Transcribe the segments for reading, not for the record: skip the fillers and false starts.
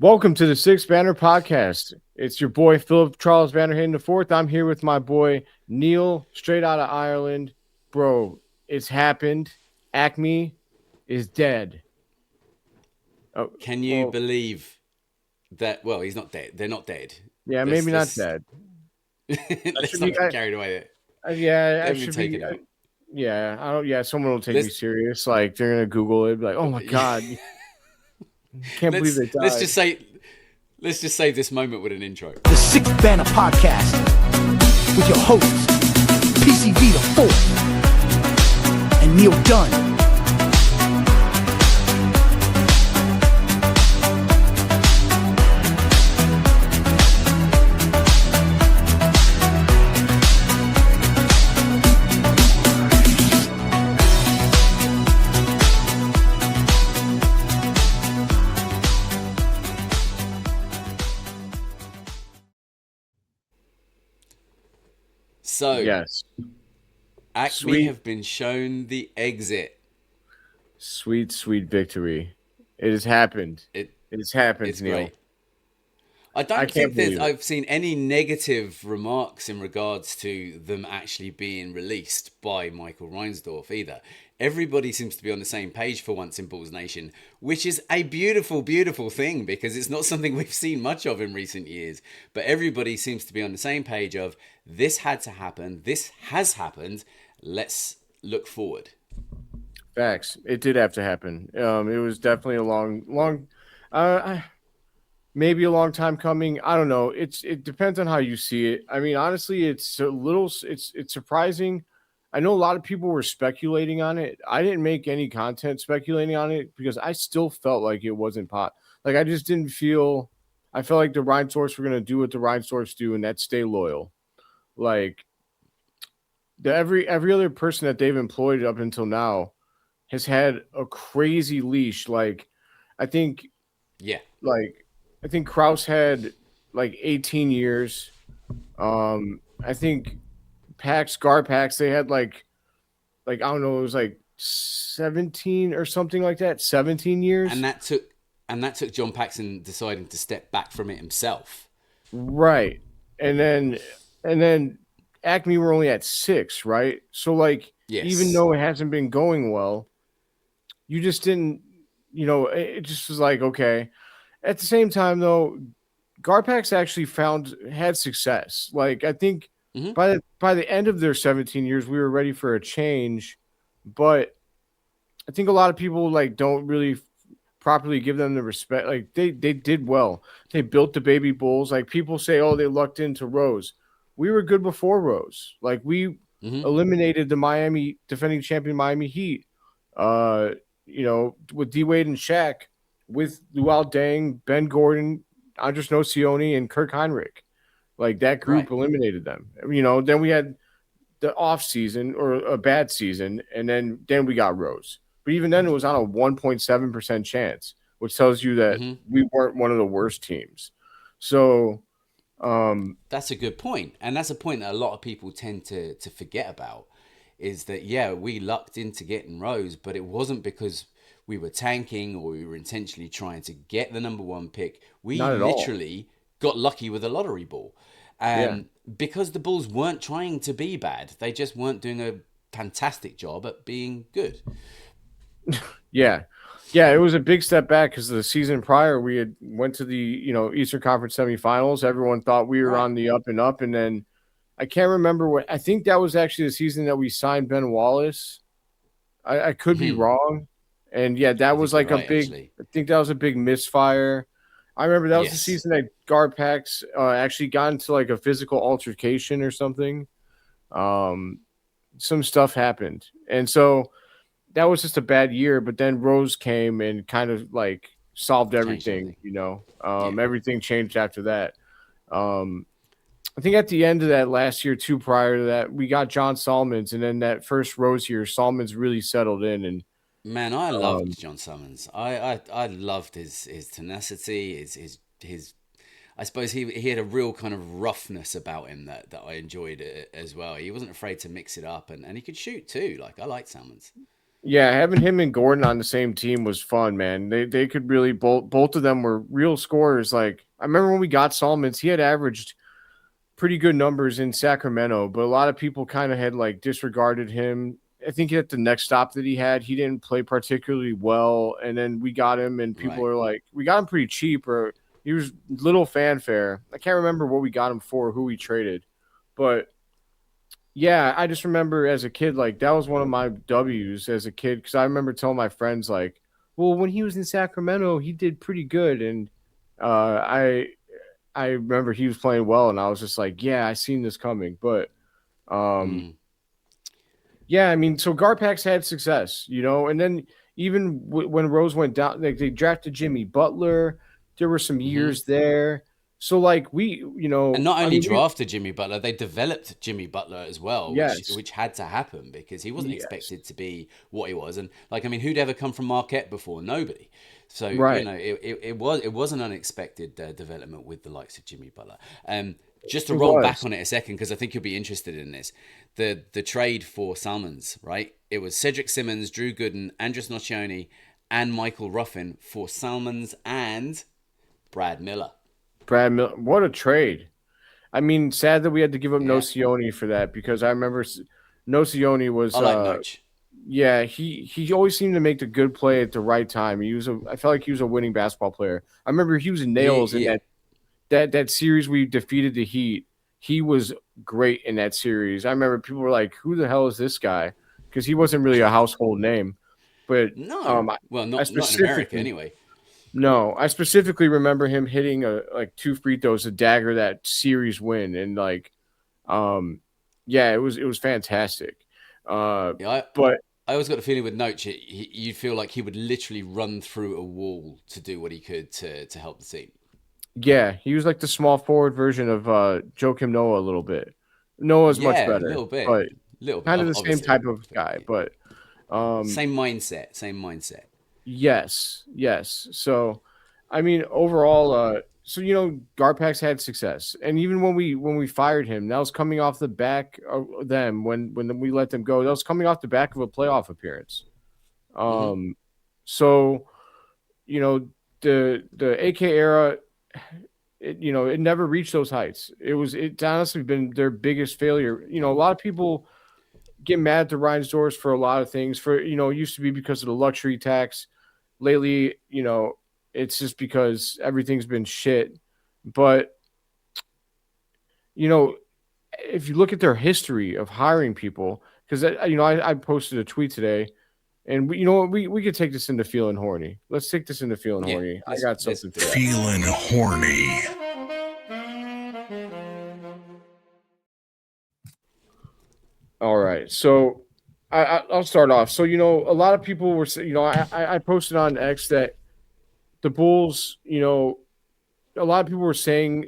Welcome to the Six Banner Podcast. It's your boy Philip Charles Vanderhaden IV. I'm here with my boy Neil, straight out of Ireland. Bro, it's happened. AKME is dead. Oh, Can you well, believe that? Well, he's not dead. They're not dead. yeah, Let's maybe not let's dead. I let's should not be. get carried away there. Yeah, I Let me should take be. it out. Yeah, I don't. Yeah, someone will take me Let's serious. Like they're gonna Google it. Be like, oh my god, can't believe they let's died. just say let's just save this moment with an intro. The Sixth Banner Podcast with your hosts, PCV the Fourth and Neil Dunn. So, Yes, AKME sweet, have been shown the exit. sweet victory. It has happened. It It has happened, it's Neil. great. I I don't can't think believe it. I've seen any negative remarks in regards to them actually being released by Michael Reinsdorf either. Everybody seems to be on the same page for once in Bulls Nation, which is a beautiful, beautiful thing because it's not something we've seen much of in recent years. But everybody seems to be on the same page of this had to happen, this has happened, let's look forward. Facts. It did have to happen. It was definitely a uh, maybe a long time coming. I don't know. It depends on how you see it. I mean, honestly, it's surprising. I know a lot of people were speculating on it. I didn't make any content speculating on it because I still felt like it wasn't pot. Like I just didn't feel. I felt like the Rhinestones were gonna do what the Rhinestones do, and that's stay loyal. Like every other person that they've employed up until now has had a crazy leash. I think Yeah. like I think Kraus had like 18 years. I think Garpax, they had like I don't know, it was like 17 or something like that. 17 And years. that took John Paxson deciding to step back from it himself. Right. And then and then Acme were only at 6, right? So like even Yes. though it hasn't been going well, you just didn't, it just was like, okay. At the same time, though, Garpax actually had success. Like I think Hmm. by the end of their 17 years, we were ready for a change, but I think a lot of people like don't really properly give them the respect. Like they did well. They built the baby bulls. Like people say, oh, they lucked into Rose. We were good before Rose. Like we Hmm. eliminated the Miami defending champion Miami Heat. Uh, with D Wade and Shaq, with Luol Deng, Ben Gordon, Andres Nocioni, and Kirk Heinrich. Like that Right. group eliminated them. Then we had the off season or a bad season, and then we got Rose. But even then, it was on a 1.7% chance, which tells you that Hmm. we weren't one of the worst teams. So, um, That's a good point, and that's a point that a lot of people tend to forget about. Is that yeah, we lucked into getting Rose, but it wasn't because we were tanking or we were intentionally trying to get the number one pick. We not at all. literally got lucky with a lottery ball, Yeah, because the Bulls weren't trying to be bad. They just weren't doing a fantastic job at being good. yeah, yeah. It was a big step back because the season prior we had went to the Eastern Conference semifinals. Everyone thought we were Right. on the up and up, and then I can't remember what. I think that was actually the season that we signed Ben Wallace. I could be Hmm. wrong. And yeah, that I was think you're like a right, big, actually. I think that was a big misfire. I remember that was the Yes. season that Garpax actually got into like a physical altercation or something. Um, some stuff happened. And so that was just a bad year. But then Rose came and kind of like solved Changed everything, everything. Yeah. Everything changed after that. Um, I think at the end of that last year, too, prior to that, we got John Solomons, and then that first Rose year, Solomons really settled in, and Man, I um, loved John Summons. I loved his tenacity, his I suppose he had a real kind of roughness about him that I enjoyed as well. He wasn't afraid to mix it up, and he could shoot too. Like I liked Summons. Yeah, having him and Gordon on the same team was fun, man. They could really both of them were real scorers. Like I remember when we got Solomons, he had averaged pretty good numbers in Sacramento, but a lot of people kind of had like disregarded him. I think at the next stop that he had, he didn't play particularly well, and then we got him, and people Right. are like, we got him pretty cheap, or he was little fanfare. I can't remember what we got him for, who we traded, but yeah, I just remember as a kid, like that was one of my W's as a kid because I remember telling my friends like, well, when he was in Sacramento, he did pretty good, and I remember he was playing well, and I was just like, yeah, I seen this coming. But um, Mm. yeah, I mean, so Garpax had success, and then even when Rose went down, like they drafted Jimmy Butler. There were some Hmm. years there, so like And not I only mean, drafted Jimmy Butler, they developed Jimmy Butler as well, which yes, had to happen because he wasn't yes, expected to be what he was. And like, I mean, who'd ever come from Marquette before? Nobody. So right, it was an unexpected development with the likes of Jimmy Butler. Just to it roll back was. on it a second, because I think you'll be interested in this. The trade for Salmons, right? It was Cedric Simmons, Drew Gooden, Andres Nocioni, and Michael Ruffin for Salmons and Brad Miller. Brad Miller, what a trade! I mean, sad that we had to give up Yeah, Nocioni for that because I remember Nocioni I was, like Noach. yeah, he always seemed to make the good play at the right time. I felt like he was a winning basketball player. I remember he was in nails in Yeah. that series we defeated the Heat. He was great in that series. I remember people were like, "Who the hell is this guy?" Because he wasn't really a household name. But No, um, I, well, I not in America specifically anyway. no, I specifically remember him hitting a like two free throws, a dagger that series win, and like, um, yeah, it was fantastic. Uh, Yeah, but I always got the feeling with Noach, you'd feel like he would literally run through a wall to do what he could to help the team. yeah, he was like the small forward version of Joakim Noah a little bit. Noah's much Yeah, a better, little bit, but kind of the same obviously. type of guy. But um, Same mindset, same mindset. yes, yes. So, I mean, overall, so Garpax had success, and even when we fired him, that was coming off the back of them when we let them go. That was coming off the back of a playoff appearance. Hmm. Um, so you know the AK era, it never reached those heights. It's honestly been their biggest failure. A lot of people get mad at the Reinsdorfs for a lot of things. It used to be because of the luxury tax. Lately, it's just because everything's been shit. But you know, if you look at their history of hiring people, because I posted a tweet today, and we could take this into feeling horny. Let's take this into feeling Yeah, horny. I got let's something for do that. it. Feeling horny. All right, so I'll start off. So a lot of people were, I posted on X that the Bulls, a lot of people were saying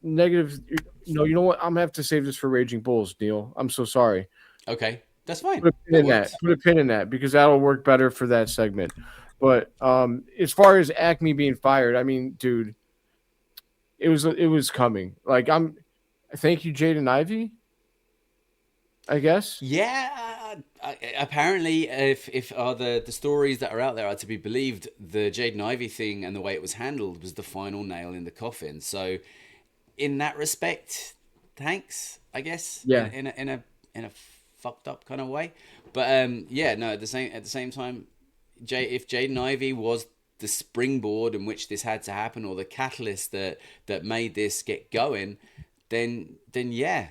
negative. You know what? I'm gonna have to save this for Raging Bulls, Neil. I'm so sorry. Okay, that's fine. Put a pin That in that. works. Put a pin in that because that'll work better for that segment. But as far as Acme being fired, I mean, dude, it was coming. Like thank you, Jaden Ivey. I guess. Yeah, apparently, if the stories that are out there are to be believed, the Jaden Ivey thing and the way it was handled was the final nail in the coffin. So, in that respect, thanks, I guess, Yeah. in a fucked up kind of way. But yeah, no, at the same time, if Jaden Ivey was the springboard in which this had to happen, or the catalyst that made this get going, then yeah,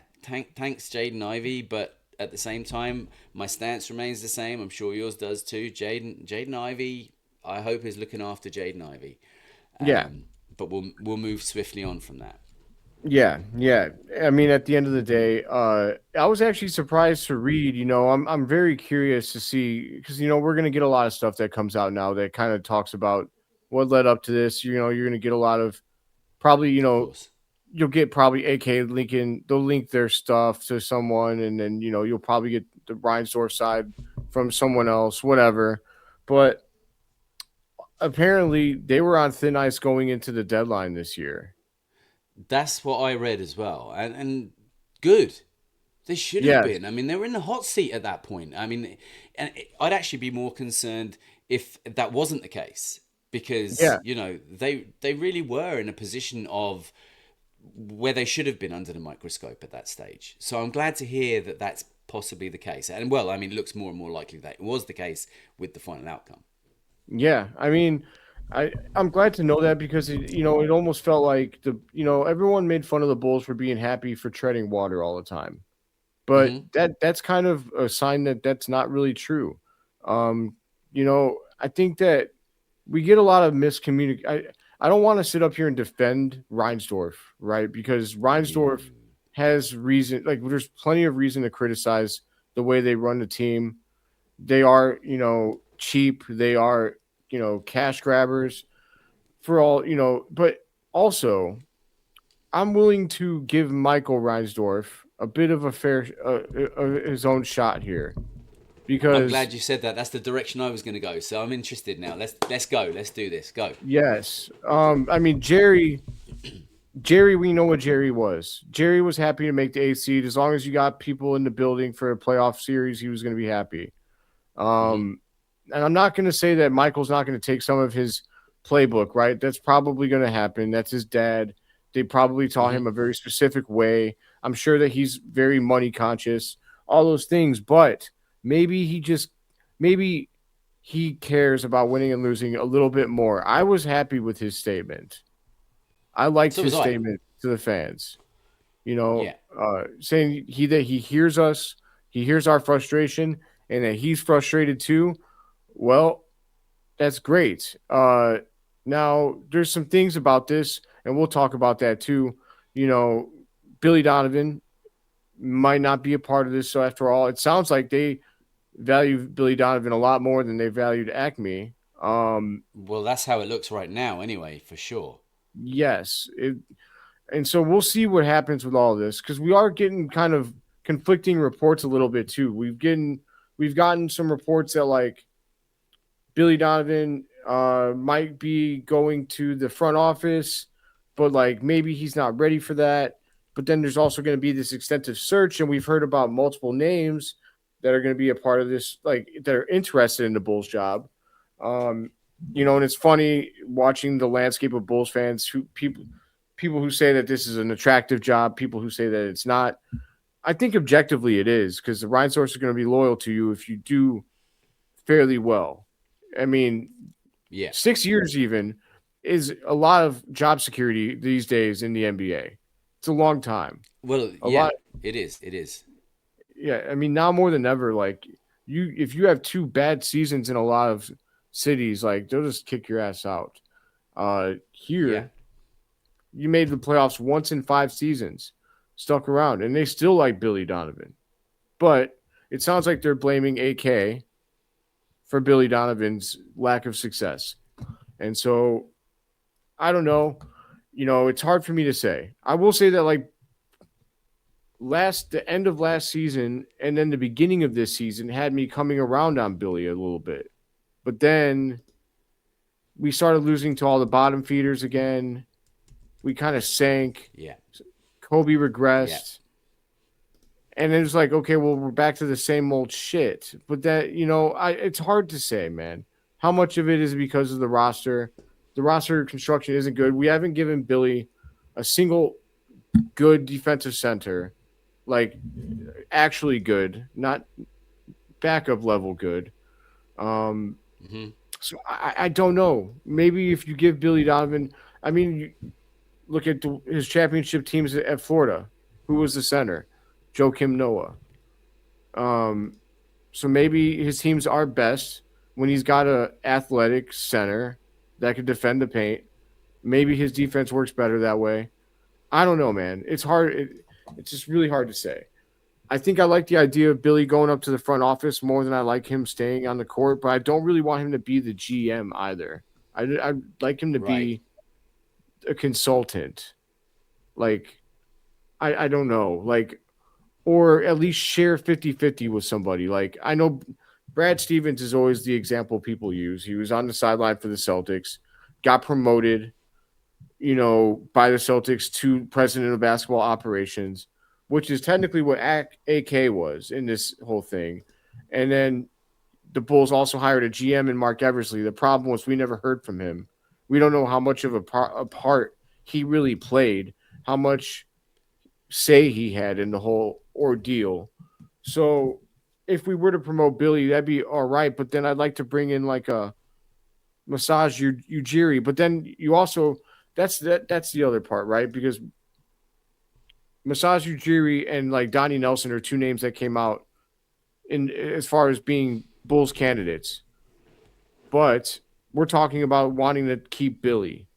thanks Jaden Ivey. But at the same time, my stance remains the same. I'm sure yours does too. Jaden Ivey, I hope is looking after Jaden Ivey. Yeah. But we'll move swiftly on from that. Yeah, yeah. I mean, at the end of the day, I was actually surprised to read. I'm very curious to see because we're gonna get a lot of stuff that comes out now that kind of talks about what led up to this. You're gonna get a lot of probably. Of course. You'll get probably AK linking. They'll link their stuff to someone, and then you'll probably get the Reinsdorf side from someone else, whatever. But apparently, they were on thin ice going into the deadline this year. That's what I read as well, and good. They should have Yes. been. I mean, they were in the hot seat at that point. I mean, and I'd actually be more concerned if that wasn't the case, because Yeah. they really were in a position of where they should have been under the microscope at that stage. So I'm glad to hear that that's possibly the case. And well, I mean, it looks more and more likely that it was the case with the final outcome. Yeah. I mean, I'm glad to know that because it almost felt like everyone made fun of the Bulls for being happy for treading water all the time. But Hmm. that's kind of a sign that that's not really true. I think that we get a lot of miscommunication. I don't want to sit up here and defend Reinsdorf, right? Because Yeah. Reinsdorf has reason, like there's plenty of reason to criticize the way they run the team. They are, cheap. They are, cash grabbers for all, but also I'm willing to give Michael Reinsdorf a bit of a fair, his own shot here I'm because glad you said that. That's the direction I was going to go. So I'm interested now. Let's go. Let's do this. Go. yes, I mean Jerry, we know what Jerry was. Jerry was happy to make the eighth seed as long as you got people in the building for a playoff series. He was going to be happy. Hmm. And I'm not going to say that Michael's not going to take some of his playbook, right? That's probably going to happen. That's his dad. They probably taught Hmm. him a very specific way. I'm sure that he's very money conscious, all those things, but maybe maybe he cares about winning and losing a little bit more. I was happy with his statement. I liked So was his I. statement to the fans, Yeah. saying that he hears us, he hears our frustration, and that he's frustrated too. Well, that's great. Now there's some things about this, and we'll talk about that too. You know, Billy Donovan might not be a part of this. So after all, it sounds like they value Billy Donovan a lot more than they valued AKME. Well, that's how it looks right now, anyway, for sure. Yes, and so we'll see what happens with all this because we are getting kind of conflicting reports a little bit too. We've gotten some reports that like Billy Donovan might be going to the front office, but like maybe he's not ready for that. But then there's also going to be this extensive search, and we've heard about multiple names that are going to be a part of this, like that are interested in the Bulls job. Um, and it's funny watching the landscape of Bulls fans who people who say that this is an attractive job, people who say that it's not. I think objectively it is because the Reinsdorfs are going to be loyal to you if you do fairly well. I mean, Yeah. 6 years even is a lot of job security these days in the NBA. It's a long time. Well, A yeah, lot. it is. It is. Yeah. I mean, now more than ever, like if you have two bad seasons in a lot of cities, like they'll just kick your ass out. Yeah. Here, you made the playoffs once in 5 seasons, stuck around, and they still like Billy Donovan. But it sounds like they're blaming AK for Billy Donovan's lack of success. And so I don't know. It's hard for me to say. I will say that like the end of last season and then the beginning of this season had me coming around on Billy a little bit. But then we started losing to all the bottom feeders again. We kind of sank. Yeah. Kobe Yeah. regressed. And it was like, okay, well, we're back to the same old shit. But that, it's hard to say, man. How much of it is because of the roster? The roster construction isn't good. We haven't given Billy a single good defensive center, like actually good, not backup level good. Um, Hmm. so I don't know. Maybe if you give Billy Donovan, I mean, you look at his championship teams at Florida. Who was the center? Joakim Noah. Um, so maybe his teams are best when he's got a athletic center that could defend the paint. Maybe his defense works better that way. I don't know, man. It's hard. It's just really hard to say. I think I like the idea of Billy going up to the front office more than I like him staying on the court, but I don't really want him to be the GM either. I'd like him to Right. be a consultant. Like, I don't know. Like, or at least share 50-50 with somebody. Like, I know Brad Stevens is always the example people use. He was on the sideline for the Celtics, got promoted, by the Celtics to president of basketball operations, which is technically what AK was in this whole thing. And then the Bulls also hired a GM in Marc Eversley. The problem was we never heard from him. We don't know how much of a part he really played, how much say he had in the whole ordeal. So if we were to promote Billy, that'd be all right. But then I'd like to bring in like a Massage Ujiri. But then you also that's the other part, right? Because Massage Ujiri and like Donnie Nelson are two names that came out in as far as being Bulls candidates. But we're talking about wanting to keep Billy.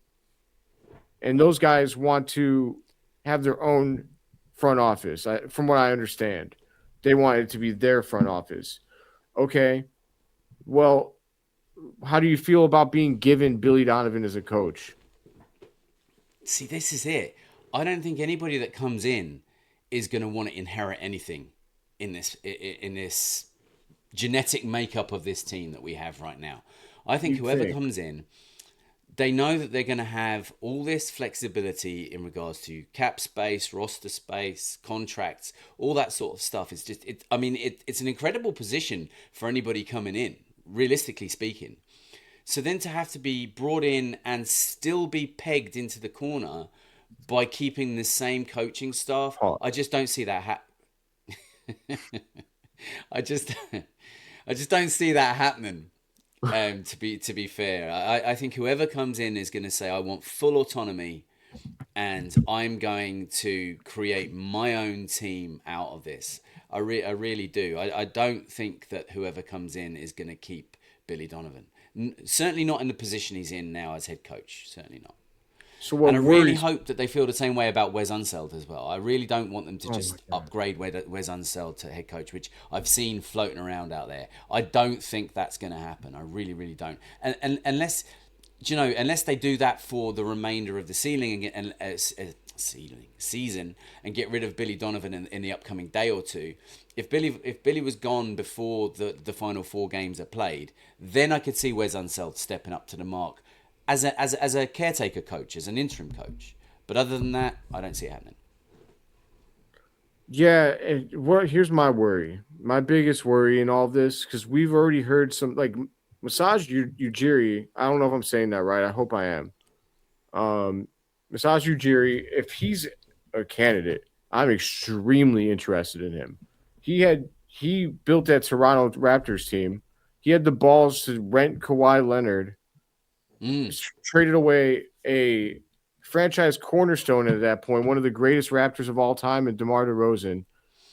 And those guys want to have their own front office. From what I understand, they want it to be their front office. Okay. Well, how do you feel about being given Billy Donovan as a coach? See, this is it. I don't think anybody that comes in is going to want to inherit anything in this genetic makeup of this team that we have right now. I think whoever comes in, they know that they're going to have all this flexibility in regards to cap space, roster space, contracts, all that sort of stuff. It's just, it's an incredible position for anybody coming in, realistically speaking. So then to have to be brought in and still be pegged into the corner by keeping the same coaching staff, I just don't see that I just don't see that happening. To be fair, I think whoever comes in is going to say, I want full autonomy and I'm going to create my own team out of this. I really do. I don't think that whoever comes in is going to keep Billy Donovan. Certainly not in the position he's in now as head coach. Certainly not. So and I really hope that they feel the same way about Wes Unseld as well. I really don't want them to just upgrade Wes Unseld to head coach, which I've seen floating around out there. I don't think that's going to happen. I really, really don't. And unless they do that for the remainder of the season and get rid of Billy Donovan in the upcoming day or two. If Billy was gone before the final 4 games are played, then I could see Wes Unseld stepping up to the mark as a caretaker coach, as an interim coach. But other than that, I don't see it happening. Yeah, here's my worry. My biggest worry in all this, because we've already heard some like Massage Ujiri. I don't know if I'm saying that right. I hope I am. Massage Ujiri, if he's a candidate, I'm extremely interested in him. He built that Toronto Raptors team. He had the balls to rent Kawhi Leonard, traded away a franchise cornerstone at that point, one of the greatest Raptors of all time, and DeMar DeRozan,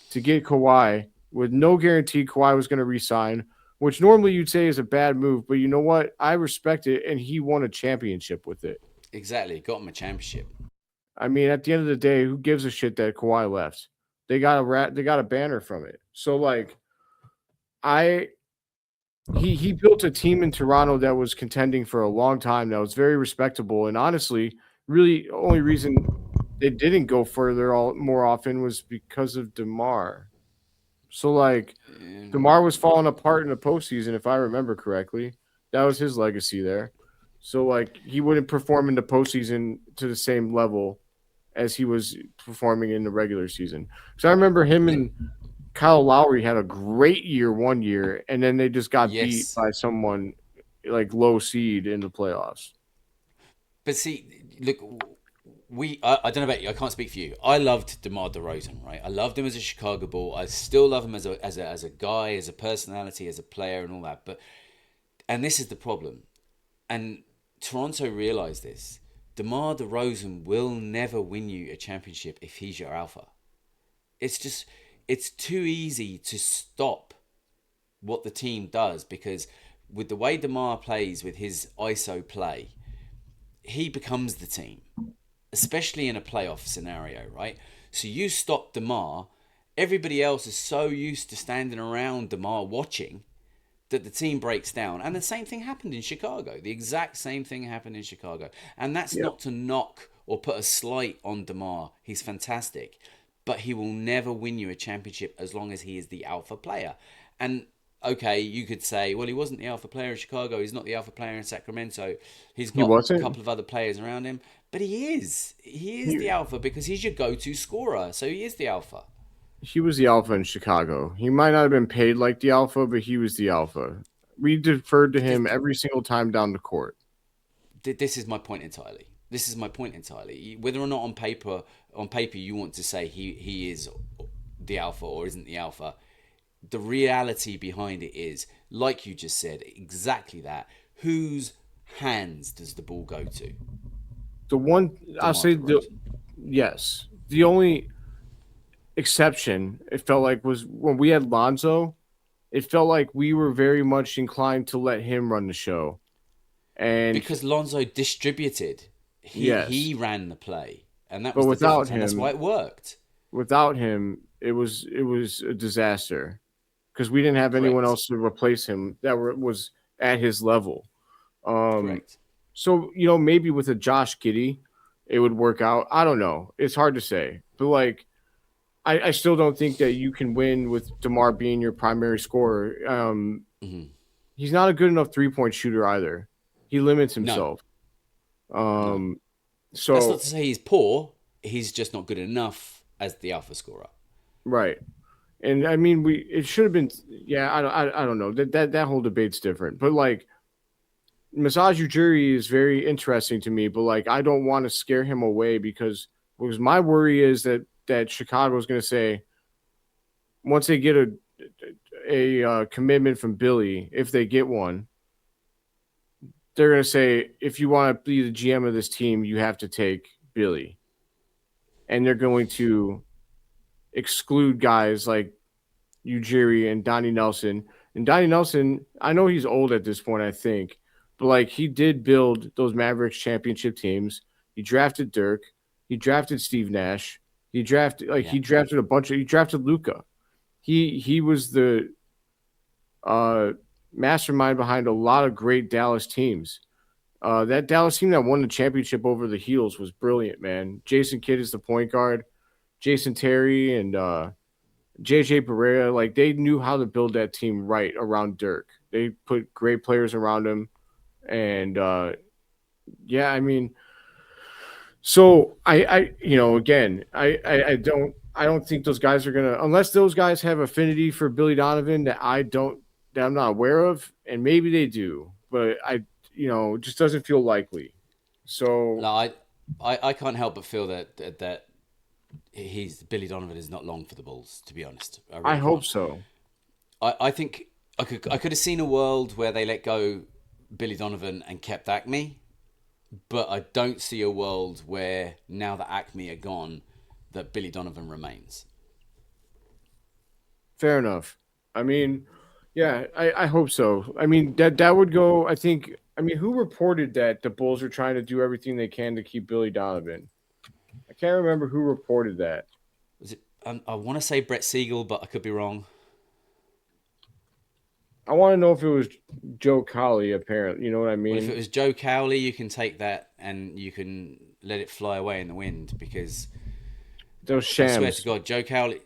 to get Kawhi with no guarantee Kawhi was going to re-sign, which normally you'd say is a bad move, but you know what? I respect it, and he won a championship with it. Exactly, got him a championship. I mean, at the end of the day, who gives a shit that Kawhi left? They got a banner from it. So like, he built a team in Toronto that was contending for a long time. That was very respectable, and honestly, really, only reason they didn't go further more often was because of DeMar. So like, DeMar was falling apart in the postseason, if I remember correctly. That was his legacy there. So like, he wouldn't perform in the postseason to the same level as he was performing in the regular season. So I remember him and Kyle Lowry had a great year one year, and then they just got beat by someone like low seed in the playoffs. But see, look, I don't know about you. I can't speak for you. I loved DeMar DeRozan, right? I loved him as a Chicago Bull. I still love him as a guy, as a personality, as a player, and all that. And this is the problem. And Toronto realized this. DeMar DeRozan will never win you a championship if he's your alpha. It's too easy to stop what the team does, because with the way DeMar plays with his ISO play, he becomes the team, especially in a playoff scenario, right? So you stop DeMar, everybody else is so used to standing around DeMar watching that the team breaks down. And the same thing happened in Chicago. The exact same thing happened in Chicago. And that's not to knock or put a slight on DeMar. He's fantastic. But he will never win you a championship as long as he is the alpha player. And okay, you could say, well, he wasn't the alpha player in Chicago. He's not the alpha player in Sacramento. He's got a couple of other players around him. But he is. He is the alpha because he's your go-to scorer. So he is the alpha. he was the alpha in Chicago. He might not have been paid like the alpha, but he was the alpha. We deferred to him every single time down the court. This is my point entirely. This is my point entirely. Whether or not on paper you want to say he is the alpha or isn't the alpha, the reality behind it is, like you just said, exactly that. Whose hands does the ball go to? The one I'll say, yes, the only exception it felt like was when we had Lonzo. It felt like we were very much inclined to let him run the show, and because Lonzo distributed, he ran the play, and that was the difference, and that's why it worked. Without him, it was a disaster because we didn't have anyone else to replace him that was at his level. Correct. So maybe with a Josh Giddey, it would work out. I don't know. It's hard to say, but like. I still don't think that you can win with DeMar being your primary scorer. He's not a good enough 3-point shooter either. He limits himself. No. So that's not to say he's poor. He's just not good enough as the alpha scorer. Right. And I mean, it should have been. Yeah, I don't know. That whole debate's different. But like, Masai Ujiri is very interesting to me. But like, I don't want to scare him away because my worry is that Chicago is going to say, once they get a commitment from Billy, if they get one, they're going to say, if you want to be the GM of this team, you have to take Billy. And they're going to exclude guys like Ujiri and Donnie Nelson. And Donnie Nelson, I know he's old at this point, I think, but like he did build those Mavericks championship teams. He drafted Dirk. He drafted Steve Nash. He drafted he drafted Luka. He was the mastermind behind a lot of great Dallas teams. That Dallas team that won the championship over the Heels was brilliant, man. Jason Kidd is the point guard. Jason Terry and JJ Barea, like they knew how to build that team right around Dirk. They put great players around him, and yeah, I mean. So I don't think those guys are gonna, unless those guys have affinity for Billy Donovan that I'm not aware of, and maybe they do, but it just doesn't feel likely. So no, I can't help but feel that Billy Donovan is not long for the Bulls, to be honest. I hope so. I think I could have seen a world where they let go Billy Donovan and kept AKME. But I don't see a world where, now that AKME are gone, that Billy Donovan remains. Fair enough. I mean, yeah, I hope so. I mean, that would go, I think, who reported that the Bulls are trying to do everything they can to keep Billy Donovan? I can't remember who reported that. Was it? I want to say Brett Siegel, but I could be wrong. I want to know if it was Joe Cowley, apparently. You know what I mean? Well, if it was Joe Cowley, you can take that and you can let it fly away in the wind because those shams. I swear to God, Joe Cowley,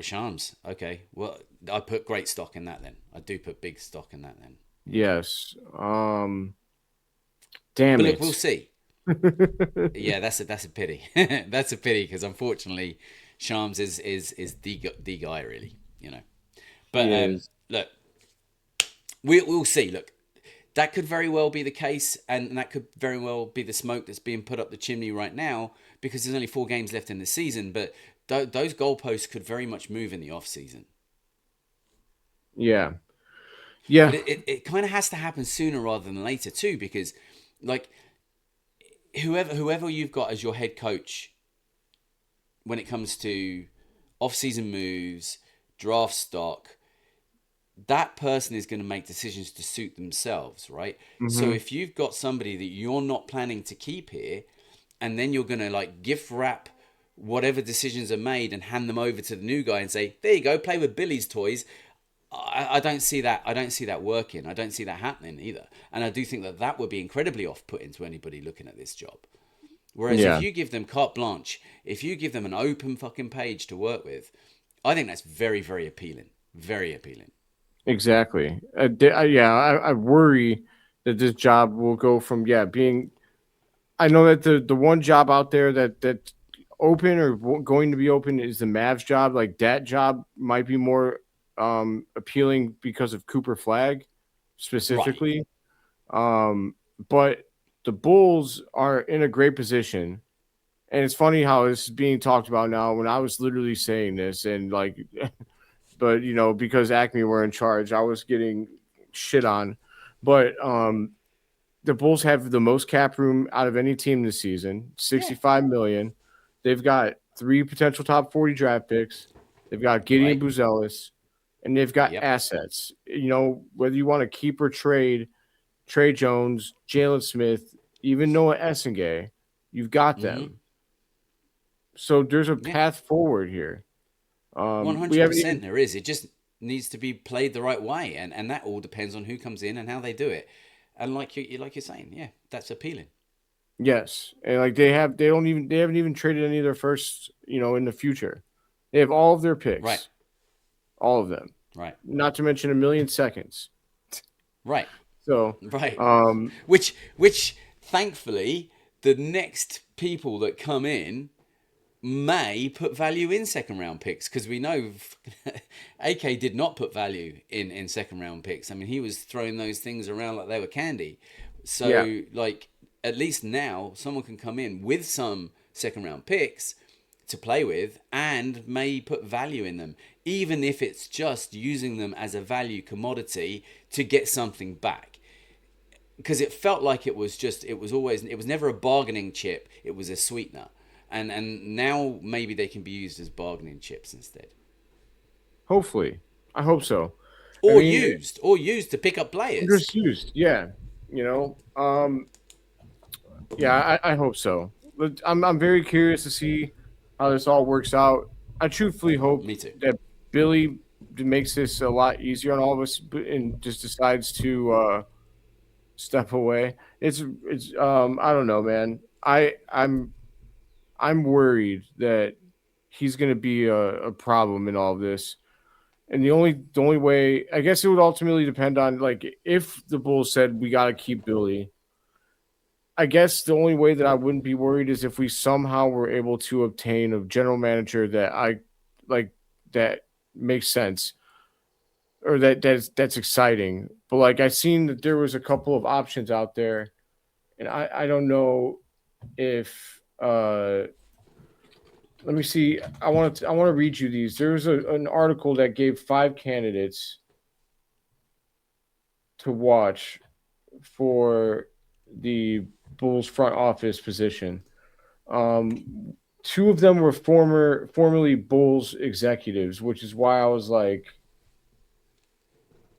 shams. Okay, well, I put great stock in that then. I do put big stock in that then. Yes. Damn but it. Look, we'll see. Yeah, that's a pity. That's a pity because unfortunately, Shams is the guy really, But look, we'll see. Look, that could very well be the case, and that could very well be the smoke that's being put up the chimney right now because there's only 4 games left in the season. But those goalposts could very much move in the off season. Yeah. But it kind of has to happen sooner rather than later too, because like whoever you've got as your head coach when it comes to off season moves, draft stock, that person is going to make decisions to suit themselves, right? Mm-hmm. So if you've got somebody that you're not planning to keep here, and then you're going to like gift wrap whatever decisions are made and hand them over to the new guy and say, there you go, play with Billy's toys. I don't see that. I don't see that working. I don't see that happening either. And I do think that would be incredibly off-putting to anybody looking at this job. Whereas if you give them carte blanche, if you give them an open fucking page to work with, I think that's very, very appealing. Very appealing. Exactly. I worry that this job will go from being. I know that the one job out there that open or going to be open is the Mavs job. Like that job might be more appealing because of Cooper Flag specifically. But the Bulls are in a great position. And it's funny how this is being talked about now when I was literally saying this and like, but you know, because AKME were in charge, I was getting shit on. But the Bulls have the most cap room out of any team this season, 65 million. They've got 3 potential top 40 draft picks. They've got Gideon Buzelis, and they've got assets. You know, whether you want to keep or trade Trey Jones, Jalen Smith, even Noah Essengay, you've got them. So there's a path forward here. 100% there is. It just needs to be played the right way, and that all depends on who comes in and how they do it. And like you're saying, yeah, that's appealing. Yes, and like they haven't even traded any of their firsts, you know, in the future. They have all of their picks, right? All of them, right? Not to mention 1,000,000 seconds, right? So, right, which thankfully the next people that come in may put value in second round picks, because we know AK did not put value in second round picks. I mean, he was throwing those things around like they were candy. So like at least now someone can come in with some second round picks to play with and may put value in them, even if it's just using them as a value commodity to get something back. Because it felt like it was never a bargaining chip, it was a sweetener. And now maybe they can be used as bargaining chips instead. Hopefully. I hope so. Or used to pick up players. Just used, yeah. You know, yeah, I hope so. But I'm very curious to see how this all works out. I truthfully hope that Billy makes this a lot easier on all of us and just decides to step away. It's I don't know, man. I'm worried that he's going to be a problem in all of this. And the only way, I guess it would ultimately depend on, like, if the Bulls said we got to keep Billy, I guess the only way that I wouldn't be worried is if we somehow were able to obtain a general manager that makes sense, or that's exciting. But like, I seen that there was a couple of options out there, and I don't know if let me see. I want to read you these. There's an article that gave 5 candidates to watch for the Bulls front office position. 2 of them were formerly Bulls executives, which is why I was like,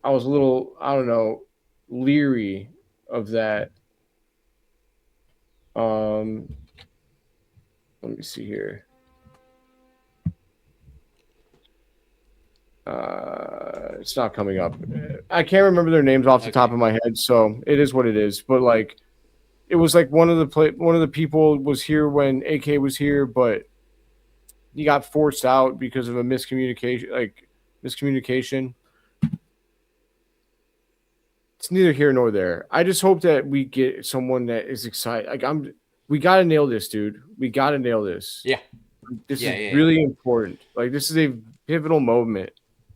I was a little, I don't know, leery of that. Let me see here. It's not coming up. I can't remember their names off the top of my head, so it is what it is. But like, it was like one of the people was here when AK was here, but he got forced out because of a miscommunication. It's neither here nor there. I just hope that we get someone that is excited. Like, we got to nail this, dude. We got to nail this. Yeah. This is really important. Like, this is a pivotal moment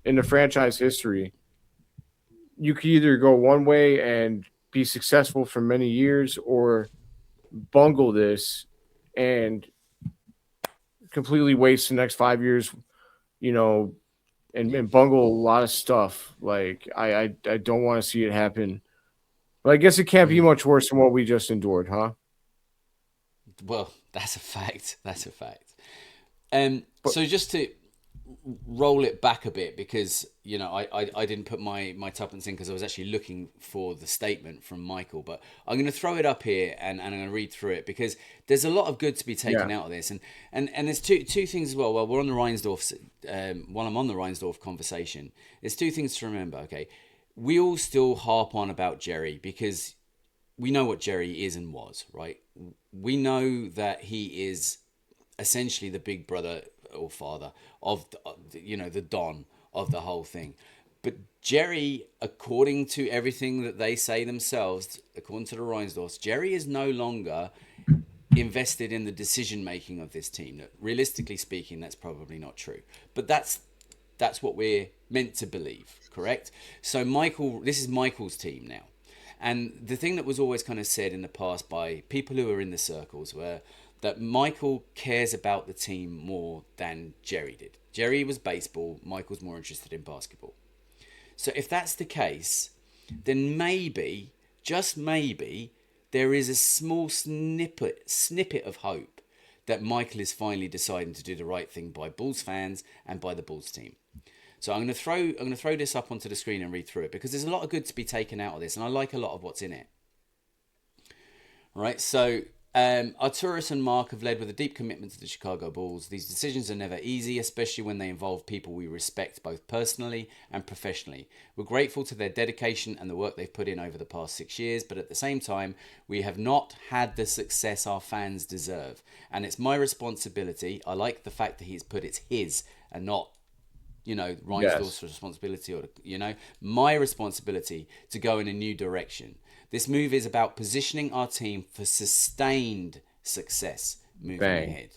in the franchise history. You could either go one way and be successful for many years, or bungle this and completely waste the next 5 years, you know, and bungle a lot of stuff. Like, I don't want to see it happen. But I guess it can't be much worse than what we just endured, huh? Well, that's a fact. That's a fact. So just to roll it back a bit, because, you know, I didn't put my tuppence in because I was actually looking for the statement from Michael, but I'm going to throw it up here and I'm going to read through it, because there's a lot of good to be taken out of this. And there's two things as well. While we're on the Reinsdorf, while I'm on the Reinsdorf conversation, there's 2 things to remember. Okay. We all still harp on about Jerry because we know what Jerry is and was, right? We know that he is essentially the big brother or father of the Don of the whole thing. But Jerry, according to everything that they say themselves, according to the Reinsdorfs, Jerry is no longer invested in the decision making of this team. That realistically speaking, that's probably not true, but that's what we're meant to believe, correct? So this is Michael's team now. And the thing that was always kind of said in the past by people who are in the circles were that Michael cares about the team more than Jerry did. Jerry was baseball, Michael's more interested in basketball. So if that's the case, then maybe, just maybe, there is a small snippet of hope that Michael is finally deciding to do the right thing by Bulls fans and by the Bulls team. So I'm going to throw this up onto the screen and read through it because there's a lot of good to be taken out of this, and I like a lot of what's in it. All right, so Artūras and Marc have led with a deep commitment to the Chicago Bulls. These decisions are never easy, especially when they involve people we respect both personally and professionally. We're grateful to their dedication and the work they've put in over the past 6 years, but at the same time, we have not had the success our fans deserve. And it's my responsibility. I like the fact that he's put it's his and not, Reinsdorf's responsibility, or, my responsibility to go in a new direction. This move is about positioning our team for sustained success moving ahead.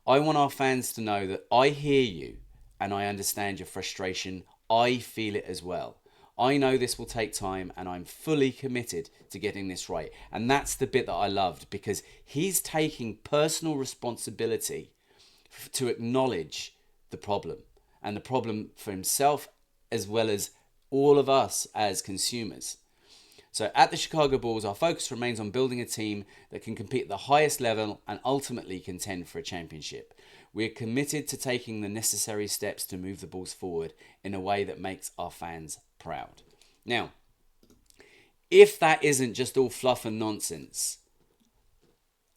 I want our fans to know that I hear you and I understand your frustration. I feel it as well. I know this will take time and I'm fully committed to getting this right. And that's the bit that I loved, because he's taking personal responsibility to acknowledge the problem, and the problem for himself as well as all of us as consumers. So at the Chicago Bulls, our focus remains on building a team that can compete at the highest level and ultimately contend for a championship. We are committed to taking the necessary steps to move the Bulls forward in a way that makes our fans proud. Now, if that isn't just all fluff and nonsense,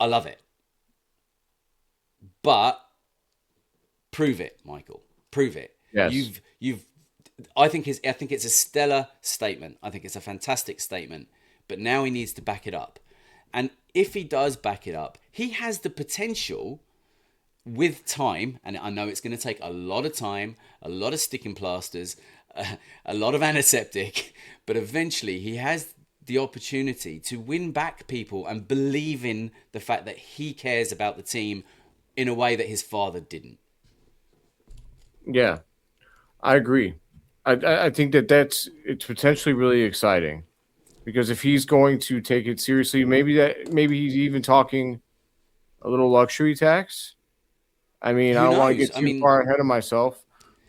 I love it. But prove it, Michael. Prove it. Yes. I think it's a stellar statement. I think it's a fantastic statement. But now he needs to back it up. And if he does back it up, he has the potential with time, and I know it's going to take a lot of time, a lot of sticking plasters, a lot of antiseptic, but eventually he has the opportunity to win back people and believe in the fact that he cares about the team in a way that his father didn't. Yeah, I agree. I think it's potentially really exciting, because if he's going to take it seriously, maybe he's even talking a little luxury tax. I mean, I don't want to get too far ahead of myself,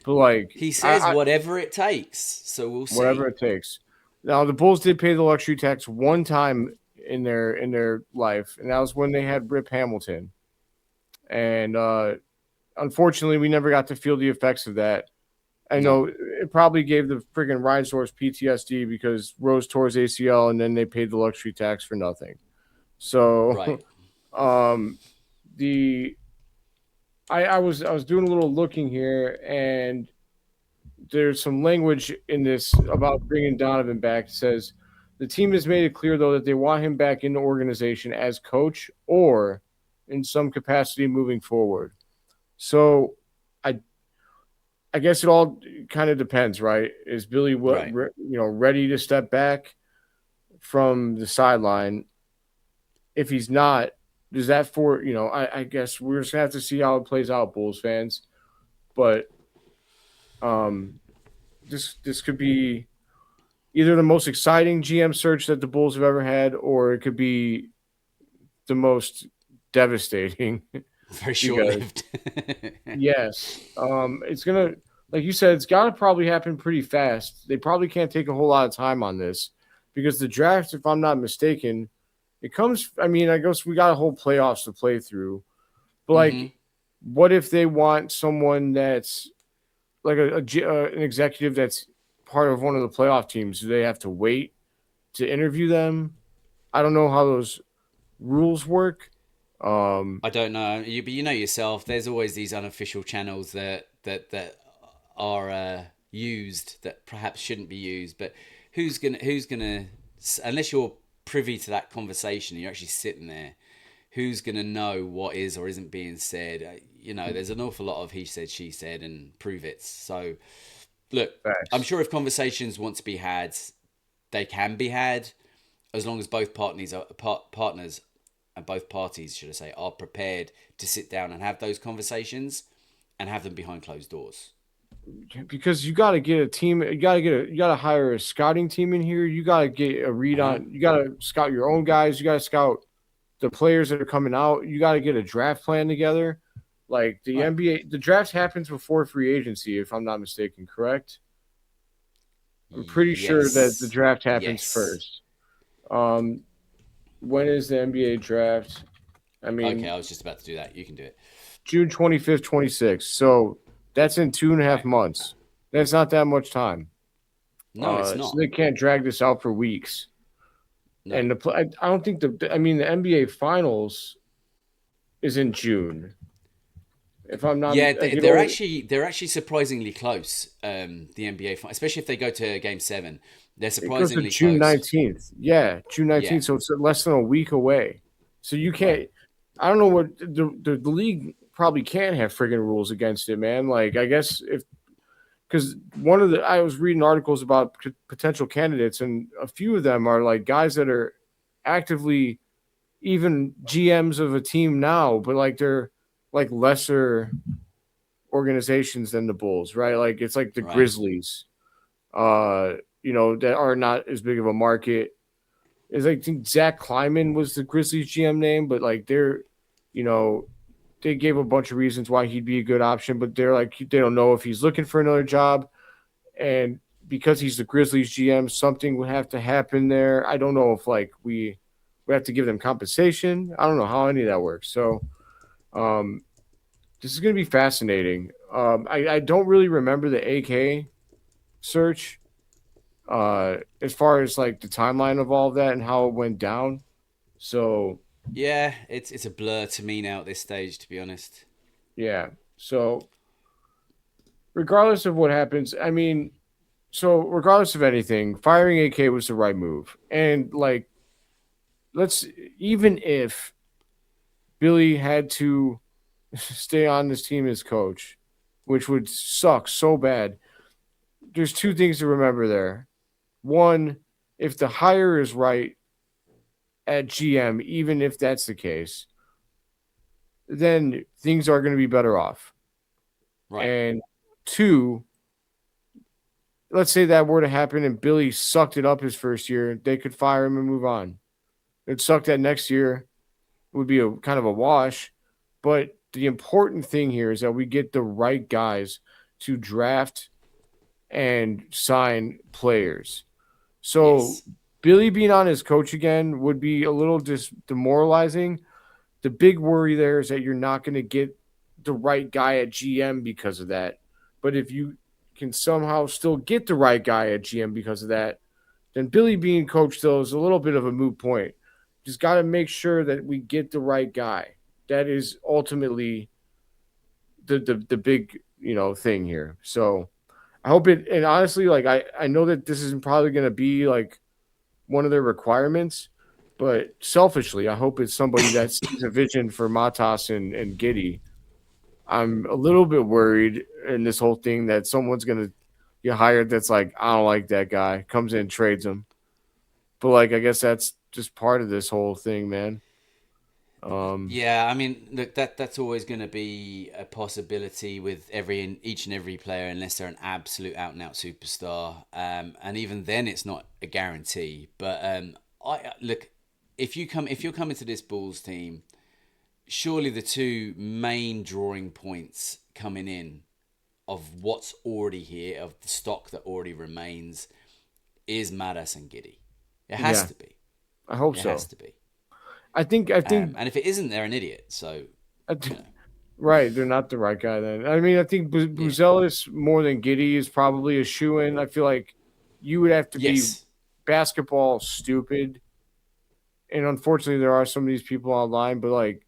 but like he says, whatever it takes. So we'll see. Whatever it takes. Now the Bulls did pay the luxury tax one time in their life, and that was when they had Rip Hamilton. And unfortunately, we never got to feel the effects of that. I know it probably gave the friggin' Reinsdorf's PTSD because Rose tore his ACL and then they paid the luxury tax for nothing. So, right. I was doing a little looking here, and there's some language in this about bringing Donovan back. It says the team has made it clear, though, that they want him back in the organization as coach or in some capacity moving forward. So I guess it all kind of depends, right? Is Billy ready to step back from the sideline? If he's not, does that I guess we're just gonna have to see how it plays out, Bulls fans. But this could be either the most exciting GM search that the Bulls have ever had, or it could be the most devastating. Very short-lived. Yes. It's going to, like you said, it's got to probably happen pretty fast. They probably can't take a whole lot of time on this, because the draft, if I'm not mistaken, I guess we got a whole playoffs to play through. But, what if they want someone that's like an executive that's part of one of the playoff teams? Do they have to wait to interview them? I don't know how those rules work. I don't know, but you know yourself. There's always these unofficial channels that are used that perhaps shouldn't be used. But who's gonna unless you're privy to that conversation and you're actually sitting there, who's gonna know what is or isn't being said? There's an awful lot of he said, she said, and prove it. So look, Thanks. I'm sure if conversations want to be had, they can be had, as long as both partners and both parties, should I say, are prepared to sit down and have those conversations and have them behind closed doors. Because you got to get a team, you got to hire a scouting team in here. You got to get a read on, you got to scout your own guys. You got to scout the players that are coming out. You got to get a draft plan together. Like the NBA, the draft happens before free agency, if I'm not mistaken, correct? I'm pretty sure that the draft happens first. When is the NBA draft? I mean, okay, I was just about to do that. You can do it. June 25th, 26th. So that's in 2.5 months. That's not that much time. No, it's not. So they can't drag this out for weeks. No. And I don't think the NBA Finals is in June. If I'm not, yeah, they're actually surprisingly close. The NBA, especially if they go to Game 7, they're surprisingly close. June 19th. Yeah, June 19th. Yeah. So it's less than a week away. So you can't. Right. I don't know what the league probably can't have friggin' rules against it, man. Like I guess because I was reading articles about potential candidates, and a few of them are like guys that are actively even GMs of a team now, but like they're like lesser organizations than the Bulls, right? Like it's like the Grizzlies, that are not as big of a market. Is I think Zach Kleiman was the Grizzlies GM name, but like they gave a bunch of reasons why he'd be a good option, but they're like they don't know if he's looking for another job, and because he's the Grizzlies GM, something would have to happen there. I don't know if like we have to give them compensation. I don't know how any of that works. So, this is going to be fascinating. I don't really remember the AK search as far as like the timeline of all of that and how it went down. So yeah, it's a blur to me now at this stage, to be honest. Yeah. So regardless of what happens, I mean, so regardless of anything, firing AK was the right move. And like, even if Billy had to stay on this team as coach, which would suck so bad, there's two things to remember there. One, if the hire is right at GM, even if that's the case, then things are going to be better off. Right. And two, let's say that were to happen and Billy sucked it up his first year, they could fire him and move on. It sucked that next year would be a kind of a wash. But the important thing here is that we get the right guys to draft and sign players. So Billy being on as coach again would be a little demoralizing. The big worry there is that you're not going to get the right guy at GM because of that. But if you can somehow still get the right guy at GM because of that, then Billy being coach still is a little bit of a moot point. Just got to make sure that we get the right guy. That is ultimately the big, thing here. So I hope it, and honestly, like I know that this isn't probably going to be like one of their requirements, but selfishly, I hope it's somebody that sees a vision for Matas and Giddey. I'm a little bit worried in this whole thing that someone's going to get hired that's like, I don't like that guy, comes in and trades him. But like, I guess that's just part of this whole thing, man. Yeah, I mean, look, that's always going to be a possibility with each and every player, unless they're an absolute out and out superstar. And even then, it's not a guarantee. But look, if you're coming to this Bulls team, surely the two main drawing points coming in of what's already here, of the stock that already remains, is Matas and Giddey. It has to be. I hope so. It has to be. I think, and if it isn't, they're an idiot. So, right, they're not the right guy. Then I mean, I think Buzelis more than Giddey is probably a shoo-in. I feel like you would have to be basketball stupid, and unfortunately, there are some of these people online. But like,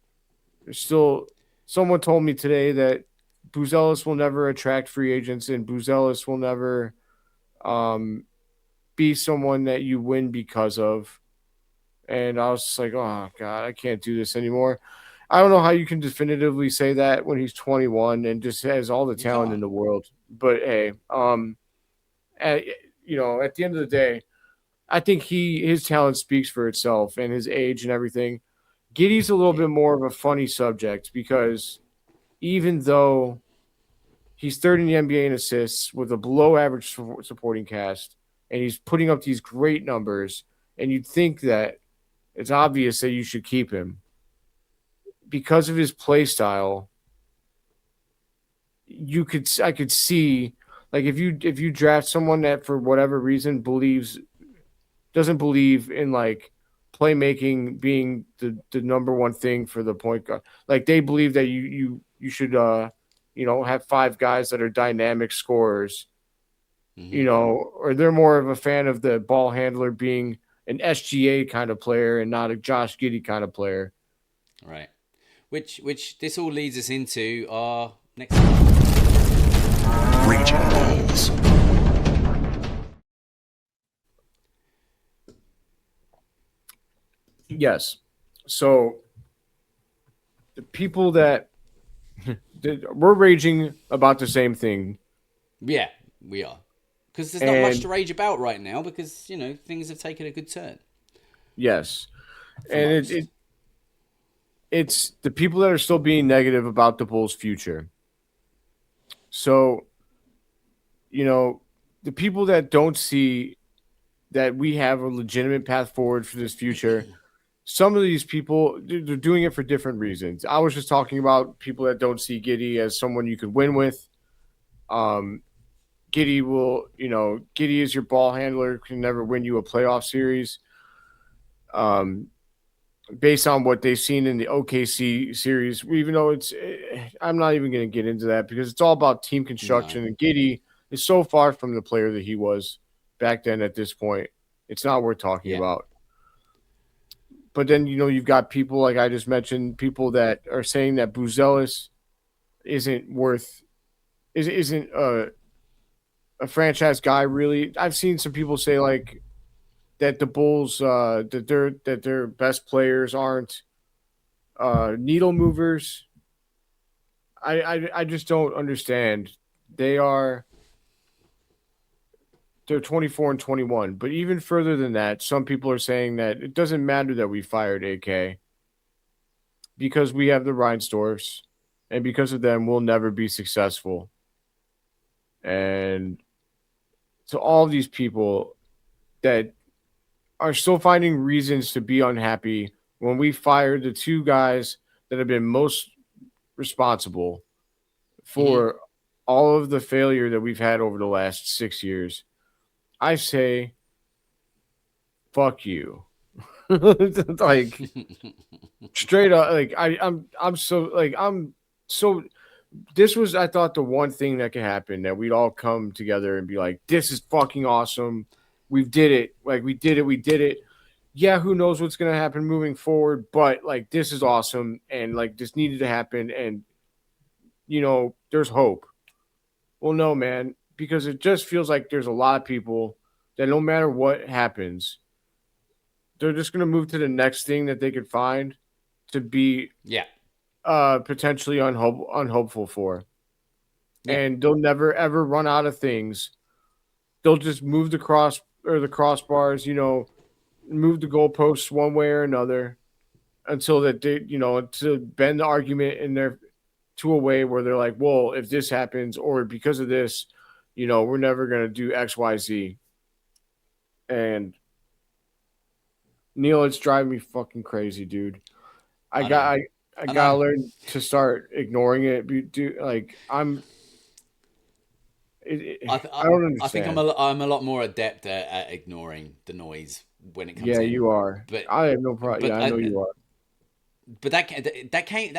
there's still someone told me today that Buzelis will never attract free agents, and Buzelis will never be someone that you win because of. And I was just like, oh, God, I can't do this anymore. I don't know how you can definitively say that when he's 21 and just has all the talent in the world. But, hey, at the end of the day, I think his talent speaks for itself and his age and everything. Giddy's a little bit more of a funny subject because even though he's third in the NBA in assists with a below average supporting cast, and he's putting up these great numbers, and you'd think that it's obvious that you should keep him because of his play style. I could see, like, if you draft someone that for whatever reason doesn't believe in like playmaking being the number one thing for the point guard. Like they believe that you should have five guys that are dynamic scorers, or they're more of a fan of the ball handler being an SGA kind of player and not a Josh Giddey kind of player. Right. Which this all leads us into our next Raging Bulls. Yes. So the people that we're raging about the same thing. Yeah, we are. Because there's not much to rage about right now because, things have taken a good turn. Yes. And it's the people that are still being negative about the Bulls' future. So, the people that don't see that we have a legitimate path forward for this future, some of these people, they're doing it for different reasons. I was just talking about people that don't see Giddey as someone you could win with. Giddey Giddey is your ball handler, can never win you a playoff series. Based on what they've seen in the OKC series, even though I'm not even going to get into that because it's all about team construction. No. And Giddey is so far from the player that he was back then at this point. It's not worth talking about. But then, you've got people like I just mentioned, people that are saying that Buzelis isn't a franchise guy, really. I've seen some people say like that the Bulls that their best players aren't needle movers. I just don't understand. They're 24 and 21, but even further than that, some people are saying that it doesn't matter that we fired AK because we have the Reinsdorfs, and because of them, we'll never be successful. And to all these people that are still finding reasons to be unhappy when we fired the two guys that have been most responsible for all of the failure that we've had over the last 6 years, I say, fuck you. Like straight up, like I'm so this was, I thought, the one thing that could happen, that we'd all come together and be like, this is fucking awesome. We did it. Like we did it. Yeah, who knows what's going to happen moving forward, but like this is awesome and like this needed to happen and there's hope. Well, no, man, because it just feels like there's a lot of people that no matter what happens, they're just going to move to the next thing that they could find to be potentially unhopeful for. Yeah. And they'll never, ever run out of things. They'll just move the crossbars, move the goalposts one way or another until that they, to bend the argument in their to a way where they're like, well, if this happens or because of this, we're never going to do X, Y, Z. And Neil, it's driving me fucking crazy, dude. I gotta learn to start ignoring it. I don't understand. I think I'm a lot more adept at ignoring the noise when it comes. Yeah, in. you are. But I have no problem. Yeah, I know you are. But that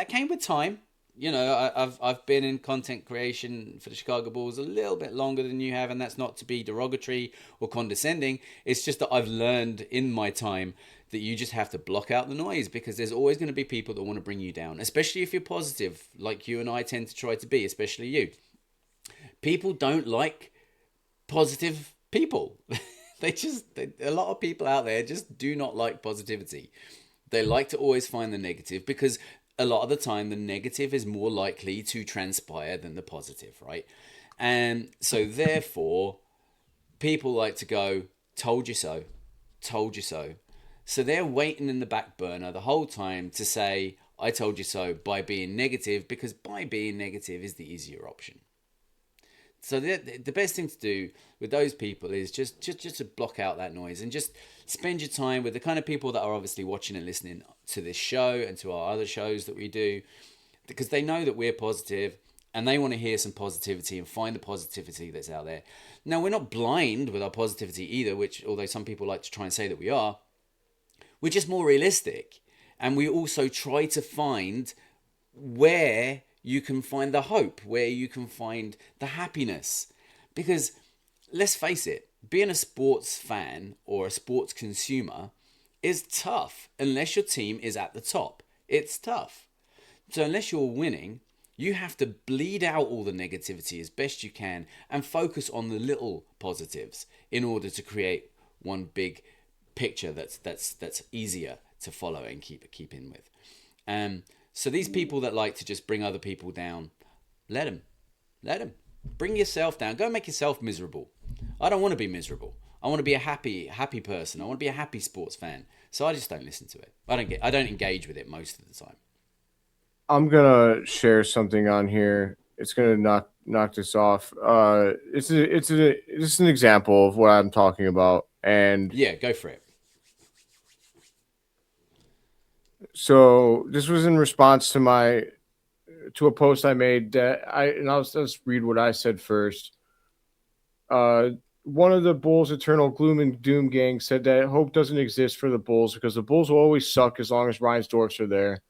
came with time. I've been in content creation for the Chicago Bulls a little bit longer than you have, and that's not to be derogatory or condescending. It's just that I've learned in my time that you just have to block out the noise because there's always going to be people that want to bring you down, especially if you're positive, like you and I tend to try to be, especially you. People don't like positive people. A lot of people out there just do not like positivity. They like to always find the negative because a lot of the time the negative is more likely to transpire than the positive, right? And so therefore, people like to go, told you so, told you so. So they're waiting in the back burner the whole time to say, I told you so, by being negative, because by being negative is the easier option. So the best thing to do with those people is just to block out that noise and just spend your time with the kind of people that are obviously watching and listening to this show and to our other shows that we do, because they know that we're positive and they want to hear some positivity and find the positivity that's out there. Now, we're not blind with our positivity either, which, although some people like to try and say that we are, we're just more realistic. And we also try to find where you can find the hope, where you can find the happiness. Because let's face it, being a sports fan or a sports consumer is tough unless your team is at the top. It's tough. So unless you're winning, you have to bleed out all the negativity as best you can and focus on the little positives in order to create one big picture that's easier to follow and keep in with. So these people that like to just bring other people down, let them. Bring yourself down. Go make yourself miserable. I don't want to be miserable. I want to be a happy person. I want to be a happy sports fan. So I just don't listen to it. I don't engage with it most of the time. I'm gonna share something on here. It's gonna knock this off. It's an example of what I'm talking about, and yeah, go for it. So this was in response to a post I made I'll just read what I said first. One of the Bulls' eternal gloom and doom gang said that hope doesn't exist for the Bulls because the Bulls will always suck as long as Reinsdorfs are there.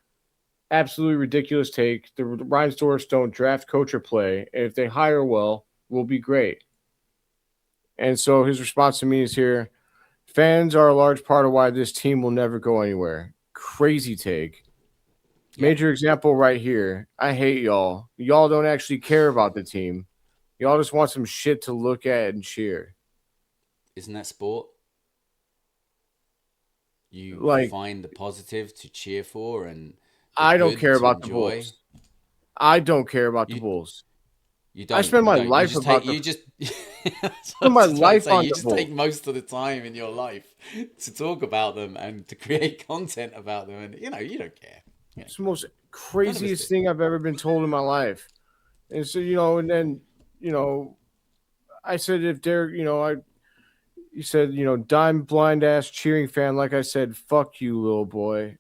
Absolutely ridiculous take. The Reinsdorfs don't draft, coach, or play, and if they hire well, we'll be great. And so his response to me is here: fans are a large part of why this team will never go anywhere. Crazy take. Major example right here. I hate y'all. Y'all don't actually care about the team. Y'all just want some shit to look at and cheer. Isn't that sport? You find the positive to cheer for, and I don't care about the Bulls. I don't care about the Bulls. You don't. I spend my life about you just take most of the time in your life to talk about them and to create content about them, and you don't care. It's the most craziest thing I've ever been told in my life. And so, and then, I said, if they're, you said, dime blind ass cheering fan. Like I said, fuck you, little boy.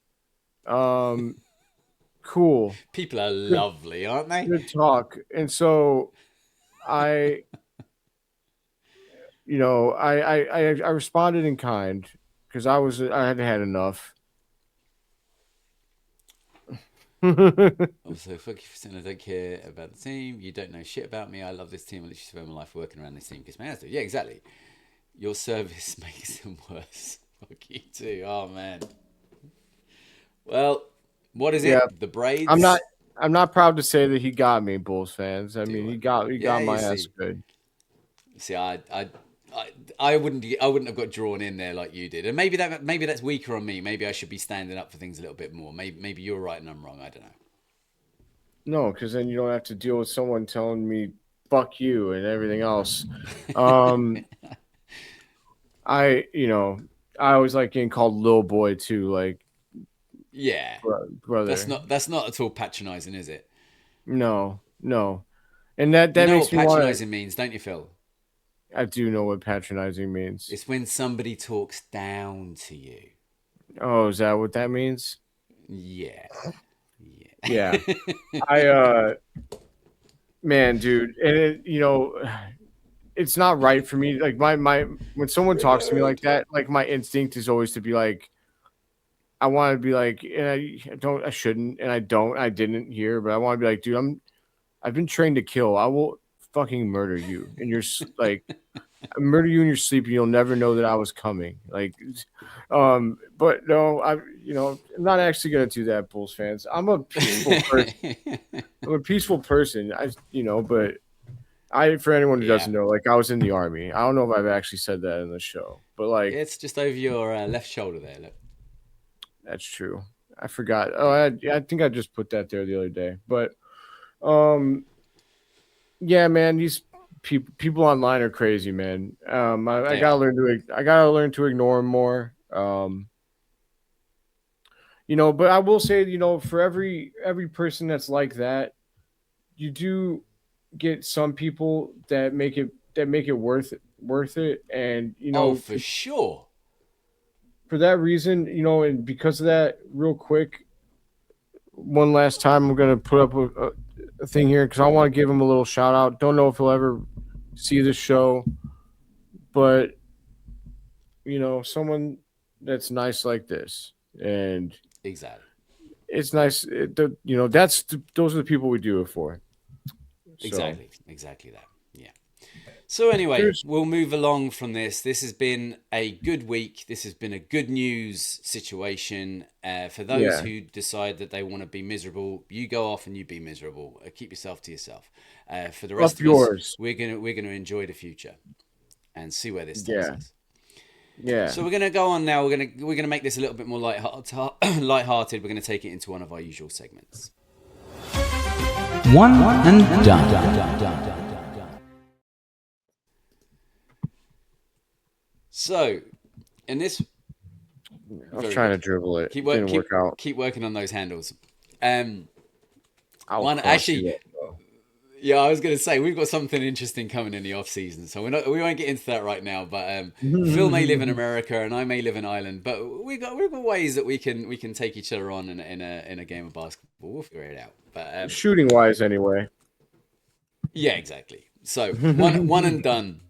Cool. People are lovely, aren't they? Good talk. And so I responded in kind because I had had enough. Also, fuck you for saying I don't care about the team. You don't know shit about me. I love this team. I literally spend my life working around this team because my ass do. Yeah, exactly. Your service makes them worse. Fuck you too. Oh man. Well, what is it? The braids. I'm not proud to say that he got me, Bulls fans. I mean, he got my ass good. See, I wouldn't have got drawn in there like you did, and maybe that's weaker on me. Maybe I should be standing up for things a little bit more. Maybe you're right and I'm wrong. I don't know. No, because then you don't have to deal with someone telling me "fuck you" and everything else. I always like getting called little boy too. Like, yeah, brother. That's not at all patronizing, is it? No, and that makes me want. Patronizing means, don't you, Phil? I do know what patronizing means. It's when somebody talks down to you. Oh, is that what that means? Yeah. Man, dude, and it's not right for me. Like my when someone talks to me like that, like my instinct is always to be like, I want to be like, and I shouldn't, and I didn't here, but I want to be like, dude, I've been trained to kill. I will fucking murder you, and you're like, I murder you in your sleep, and you'll never know that I was coming. Like, but no, I'm not actually gonna do that, Bulls fans. I'm a peaceful person. I'm a peaceful person. But for anyone who doesn't know, like, I was in the Army. I don't know if I've actually said that in the show, but like, it's just over your left shoulder there. Look. That's true. I forgot. Oh, I think I just put that there the other day. But, yeah, man, these people online are crazy, man. I gotta learn to ignore them more. But I will say, for every person that's like that, you do get some people that make it worth it, and Oh, for sure. for that reason, and because of that, real quick, one last time, I'm gonna put up a thing here because I want to give him a little shout out. Don't know if he'll ever see this show, but someone that's nice like this, and Exactly. it's nice. Those are the people we do it for. So Exactly that. Yeah. So anyway, there's we'll move along from this. This has been a good week. This has been a good news situation. For those yeah, who decide that they want to be miserable, you go off and you be miserable. Keep yourself to yourself. For the rest up of us, yours. we're gonna enjoy the future and see where this takes Yeah, us. yeah. So we're gonna go on now. We're gonna make this a little bit more light-hearted. We're gonna take it into one of our usual segments. One and done. So, in this, I was trying to dribble it. Didn't work out. keep working on those handles. I'll One cross actually, you up, though. yeah, I was going to say we've got something interesting coming in the off season, so we won't get into that right now. But Phil may live in America and I may live in Ireland, but we've got ways that we can take each other on in a game of basketball. We'll figure it out. But Shooting wise, anyway. yeah, exactly. So one and done.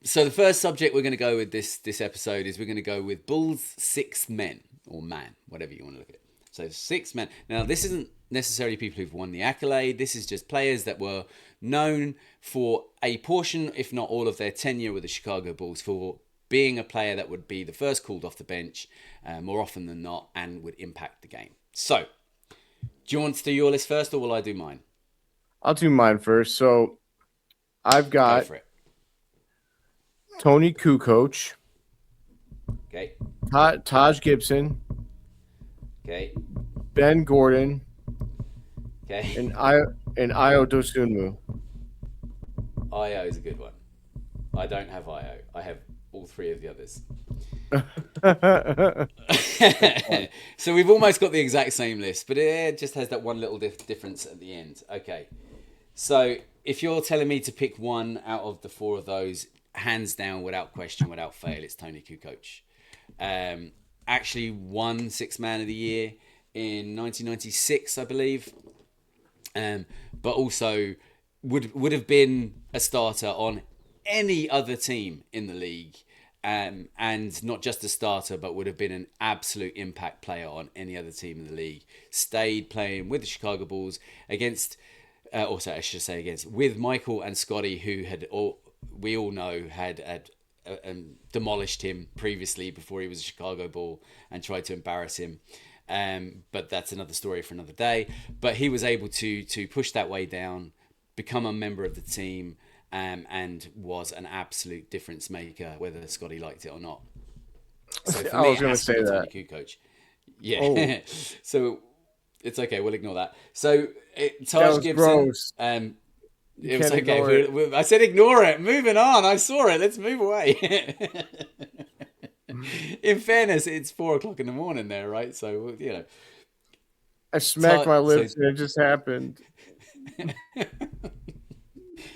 So the first subject we're going to go with this episode is we're going to go with Bulls' sixth men, or man, whatever you want to look at it. So six men. Now this isn't necessarily people who've won the accolade. This is just players that were known for a portion, if not all, of their tenure with the Chicago Bulls for being a player that would be the first called off the bench more often than not and would impact the game. So, do you want to do your list first, or will I do mine? I'll do mine first. So I've Go got for it. Tony Kukoc, Okay. Taj Gibson, Okay. Ben Gordon, Okay. and Io Dosunmu. IO is a good one. I don't have IO. I have all three of the others. So we've almost got the exact same list, but it just has that one little difference at the end. Okay. So if you're telling me to pick one out of the four of those, hands down, without question, without fail, it's Tony Kukoc. Actually won Sixth Man of the Year in 1996, I believe. But also would have been a starter on any other team in the league. And not just a starter, but would have been an absolute impact player on any other team in the league. Stayed playing with the Chicago Bulls against, with Michael and Scotty, who we all know had demolished him previously before he was a Chicago Bull and tried to embarrass him. But that's another story for another day. But he was able to push that way down, become a member of the team, and was an absolute difference maker, whether Scotty liked it or not. So for I me, was going to say that. Tony Kukoc. Yeah. Oh. So it's okay. We'll ignore that. So That Taj was Gibson. gross. It was can't okay. ignore I said ignore it. Moving on. I saw it. Let's move away. In fairness, it's 4:00 in the morning there, right? So I smacked my lips and it just happened.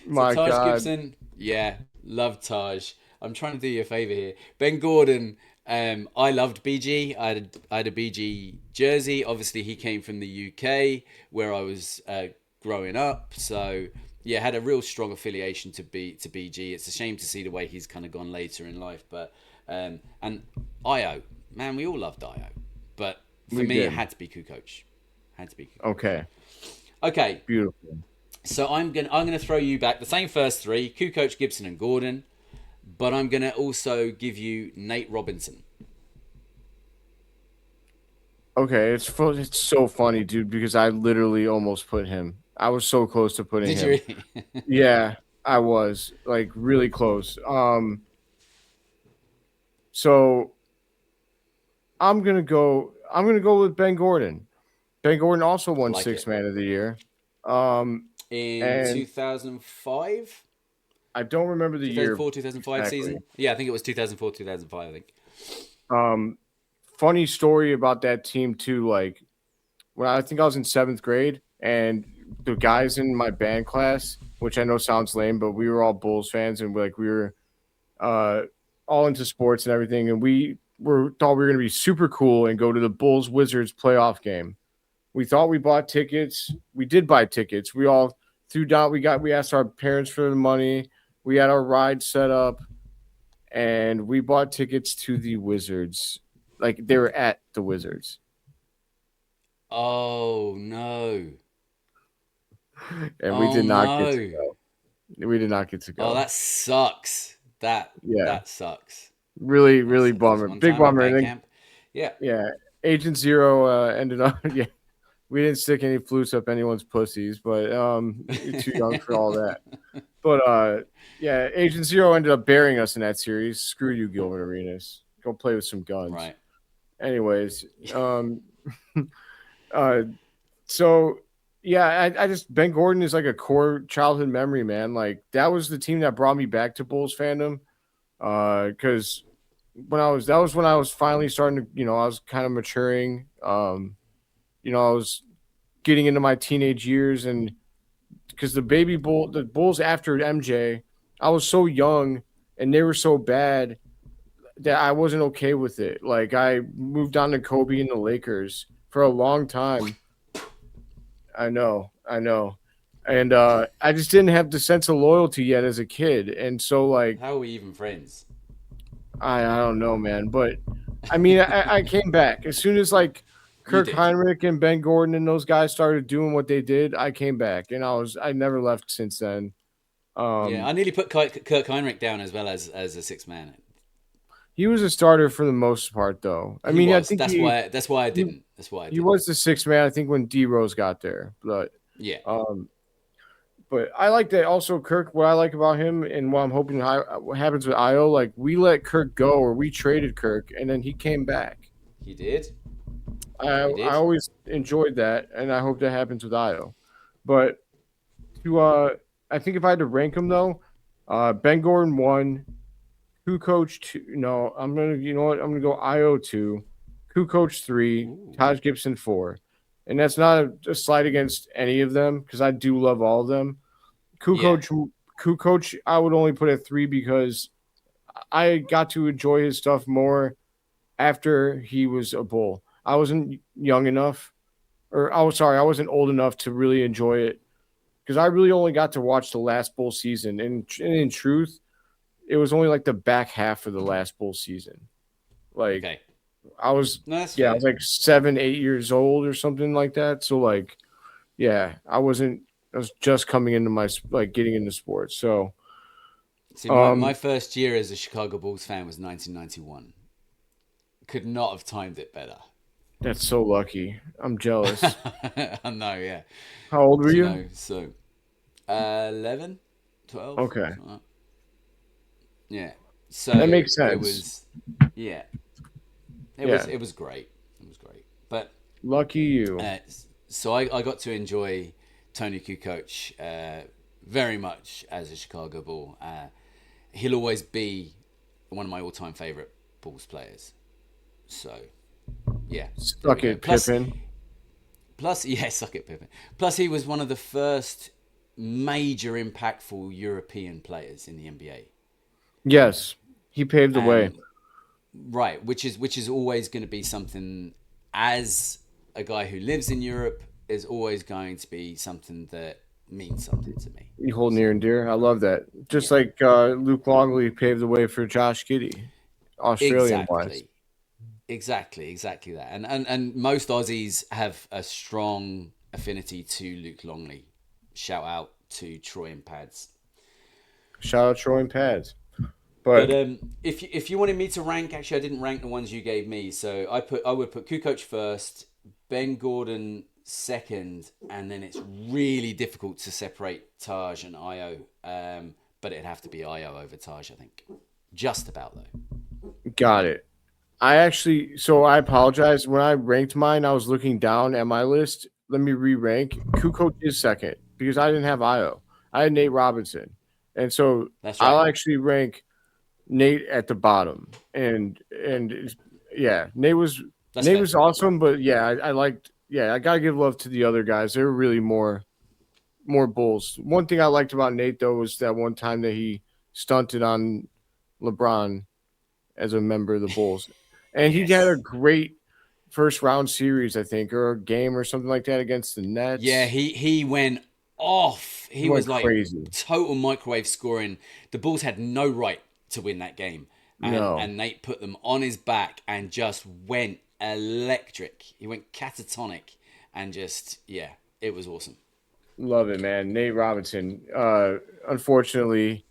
My Taj God. Gibson, yeah, love Taj. I'm trying to do you a favor here. Ben Gordon, I loved BG. I had a BG jersey. Obviously, he came from the UK where I was growing up. So yeah, had a real strong affiliation to BG. It's a shame to see the way he's kind of gone later in life. But and Io, man, we all loved Io. But for me, it had to be Kukoc. Okay. Okay. Beautiful. So I'm gonna throw you back the same first three: Kukoc, Gibson, and Gordon. But I'm gonna also give you Nate Robinson. Okay, it's so funny, dude, because I literally almost put him. I was so close to putting him. Did you? Yeah, I was like really close. So I'm gonna go with Ben Gordon. Ben Gordon also won Sixth Man of the Year. In 2005? I don't remember the year. 2004, 2005 exactly. season? Yeah, I think it was 2004, 2005, I think. funny story about that team too. Like when I think I was in 7th grade, and the guys in my band class, which I know sounds lame, but we were all Bulls fans, and we were uh, all into sports and everything, and we thought we were gonna be super cool and go to the Bulls Wizards playoff game. We thought we bought tickets. We did buy tickets. We all threw down. We asked our parents for the money. We had our ride set up, and we bought tickets to the Wizards. Like they were at the Wizards, Oh no. and we Oh did not get to no. go. We did not get to Oh, go. that sucks. That Yeah, that sucks. really, That really sucks. There was bummer. one Big time at bummer. And band then camp. Yeah. yeah, Agent Zero ended up. Yeah, we didn't stick any flutes up anyone's pussies, but you're too young for all that. But yeah, Agent Zero ended up burying us in that series. Screw you, Gilbert Arenas. Go play with some guns. Right. Anyways, uh, so yeah, I just Ben Gordon is like a core childhood memory, man. Like that was the team that brought me back to Bulls fandom. Because that was when I was finally starting to, I was kind of maturing. I was getting into my teenage years, and because the Bulls after MJ, I was so young and they were so bad that I wasn't okay with it. Like I moved on to Kobe and the Lakers for a long time. I know. And I just didn't have the sense of loyalty yet as a kid. And so like How are we even friends? I don't know, man. But I mean I came back. As soon as like You Kirk did. Heinrich and Ben Gordon and those guys started doing what they did, I came back. And I never left since then. Yeah, Um I nearly put Kirk Heinrich down as well as a six man. he was a starter for the most part though. I He mean I was. think That's why I he, didn't. That's why I he didn't. was the sixth man, I think, when D Rose got there. Yeah. Um but I like that also Kirk. What I like about him and what I'm hoping what happens with Io, like we let Kirk go or we traded Kirk and then he came back. He did. I He did. always enjoyed that and I hope that happens with Io. But to I think if I had to rank him though, Ben Gordon 1, Kukoc 2. No, I'm gonna you know what I'm gonna go Io 2, Kukoc 3, Ooh. Taj Gibson 4. And that's not a slight against any of them because I do love all of them. Yeah. Kukoc, I would only put at 3 because I got to enjoy his stuff more after he was a Bull. I wasn't young enough, or I wasn't old enough to really enjoy it because I really only got to watch the last Bull season. And in truth, it was only like the back half of the last Bull season. Like Okay. I was, No, that's yeah, I fair. was like 7, 8 years old or something like that. So like, yeah, I wasn't. I was just coming into my like getting into sports. So See, my um, first year as a Chicago Bulls fan was 1991. Could not have timed it better. that's so lucky. I'm jealous. I know, yeah. How old were So, you? 11, 12, Okay, something like that. Yeah. So that makes it sense. was, yeah, Yeah, it was great. It was great. But lucky you. uh, so I got to enjoy Tony Kukoc very much as a Chicago Bull. He'll always be one of my all-time favorite Bulls players. So yeah, there we Suck go. it, Pippin. Plus, yeah, suck it, Pippin. Plus, he was one of the first major impactful European players in the NBA. Yes, he paved the way. And right, which is always going to be something, as a guy who lives in Europe, is always going to be something that means something to me. You hold near So and dear. I love that. Just yeah, like Luke Longley paved the way for Josh Giddey, Australian wise. exactly, exactly that. And most Aussies have a strong affinity to Luke Longley. Shout out to Troy and Pads. Shout out Troy and Pads. But But if you wanted me to rank, actually, I didn't rank the ones you gave me. So I would put Kukoc first, Ben Gordon second, and then it's really difficult to separate Taj and Io. But it'd have to be Io over Taj, I think. Just about though. got it. I apologize. When I ranked mine, I was looking down at my list. Let me re-rank. Kukoc is second because I didn't have Io. I had Nate Robinson. And so That's right. I'll actually rank Nate at the bottom. And Yeah, Nate was That's Nate fair. was awesome, but yeah, I liked. Yeah, I gotta give love to the other guys. They were really more bulls. One thing I liked about Nate though was that one time that he stunted on LeBron as a member of the Bulls, and he had a Yes. great first round series, I think, or a game or something like that against the Yeah, Nets. he went off. He He went was like crazy. total microwave scoring. The Bulls had no right to win that game, No, and Nate put them on his back and just went electric. He went catatonic, and just yeah, it was awesome. love it, man. Nate Robinson, unfortunately,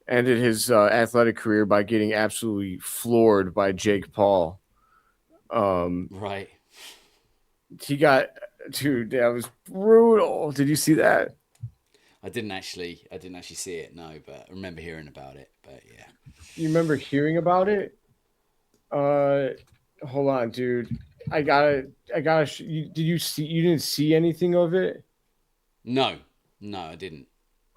ended his athletic career by getting absolutely floored by Jake Paul. Um, Right. he got, dude, that was brutal. Did you see that? I didn't actually see it. No, but I remember hearing about it. But yeah. You remember hearing about it? Uh, hold on, dude. Did you see? You didn't see anything of it? No, no, I didn't.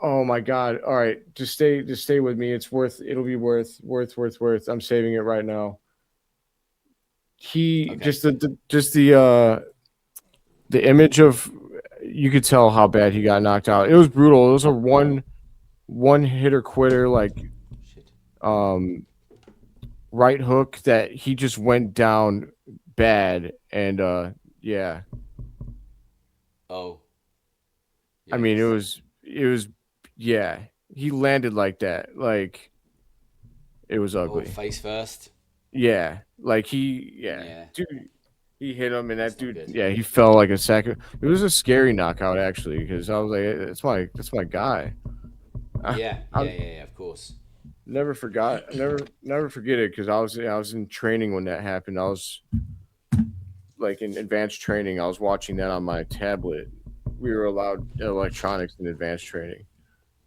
Oh my god! All right, just stay with me. It's worth. It'll be worth. I'm saving it right now. He Okay. just the image of you could tell how bad he got knocked out. It was brutal. It was a one hitter quitter, like Shit. um right hook that he just went down bad, and yeah. Oh. I mean, Yikes. it was yeah. He landed like that, like it was Oh, ugly. face first. Yeah, like yeah, Yeah, dude, he hit him, and that that's not dude, good. yeah, he fell like a second. It was a scary knockout actually, because I was like, that's my guy. Yeah, I of course. never forgot, never forget it, because I was in training when that happened. I was like in advanced training. I was watching that on my tablet. We were allowed electronics in advanced training,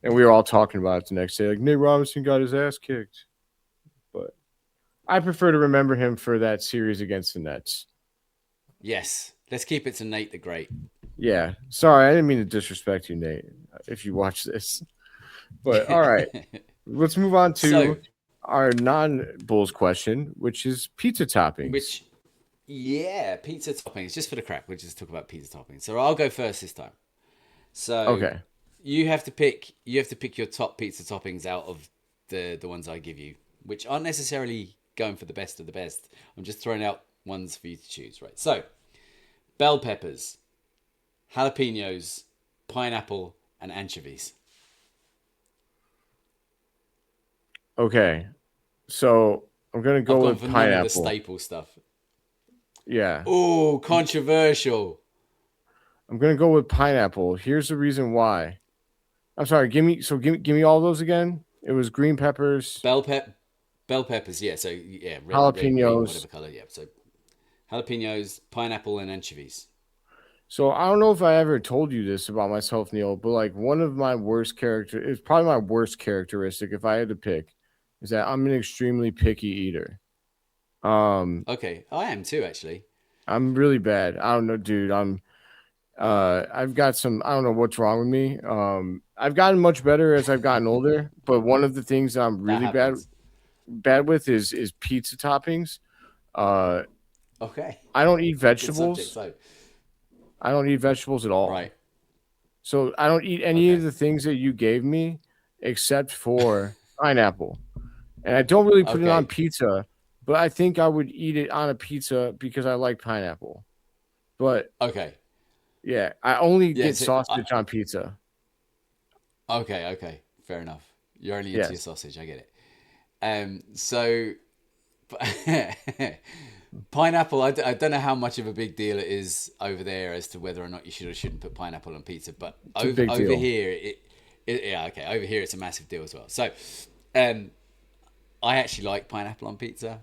and we were all talking about it the next day. Like Nate Robinson got his ass kicked, but I prefer to remember him for that series against the Nets. Yes, let's keep it to Nate the Great. Yeah, sorry, I didn't mean to disrespect you, Nate. If you watch this, but all right, let's move on So, to our non-Bulls question, which is pizza toppings. which, yeah, pizza toppings. Just for the crack, we'll just talk about pizza toppings. So I'll go first this time. So Okay, you have to pick. You have to pick your top pizza toppings out of the ones I give you, which aren't necessarily going for the best of the best. I'm just throwing out ones for you to choose. Right. So, bell peppers, jalapenos, pineapple, and anchovies. okay. So I'm gonna I've go gone with for none of the pineapple. staple stuff. Yeah, Oh, controversial. I'm gonna go with pineapple. Here's the reason why. I'm sorry. Give me all those again. It was green peppers, Bell pep, bell peppers. Yeah. So yeah, red, green, jalapenos. whatever color. Yeah. So jalapenos, pineapple, and anchovies. So I don't know if I ever told you this about myself, Neil, but like one of my worst character it's probably my worst characteristic if I had to pick is that I'm an extremely picky eater. Um, Okay, I am too actually. I'm really bad. I don't know, dude. I've got some I don't know what's wrong with me. I've gotten much better as I've gotten older, but one of the things that I'm That really happens. bad with is pizza toppings. Uh, Okay, I don't eat good subject. vegetables. So I don't eat vegetables at all. right. So I don't eat any of Okay. the things that you gave me except for pineapple. And I don't really put it on Okay. pizza, but I think I would eat it on a pizza because I like pineapple. But Okay. yeah, I only Yeah. get So sausage on pizza. okay. Okay. Fair enough. You're only into your Yes. sausage. I get it. So pineapple. I don't know how much of a big deal it is over there as to whether or not you should or shouldn't put pineapple on pizza. But It's a big over deal. here, yeah. Okay. Over here, it's a massive deal as well. So, um, I actually like pineapple on pizza,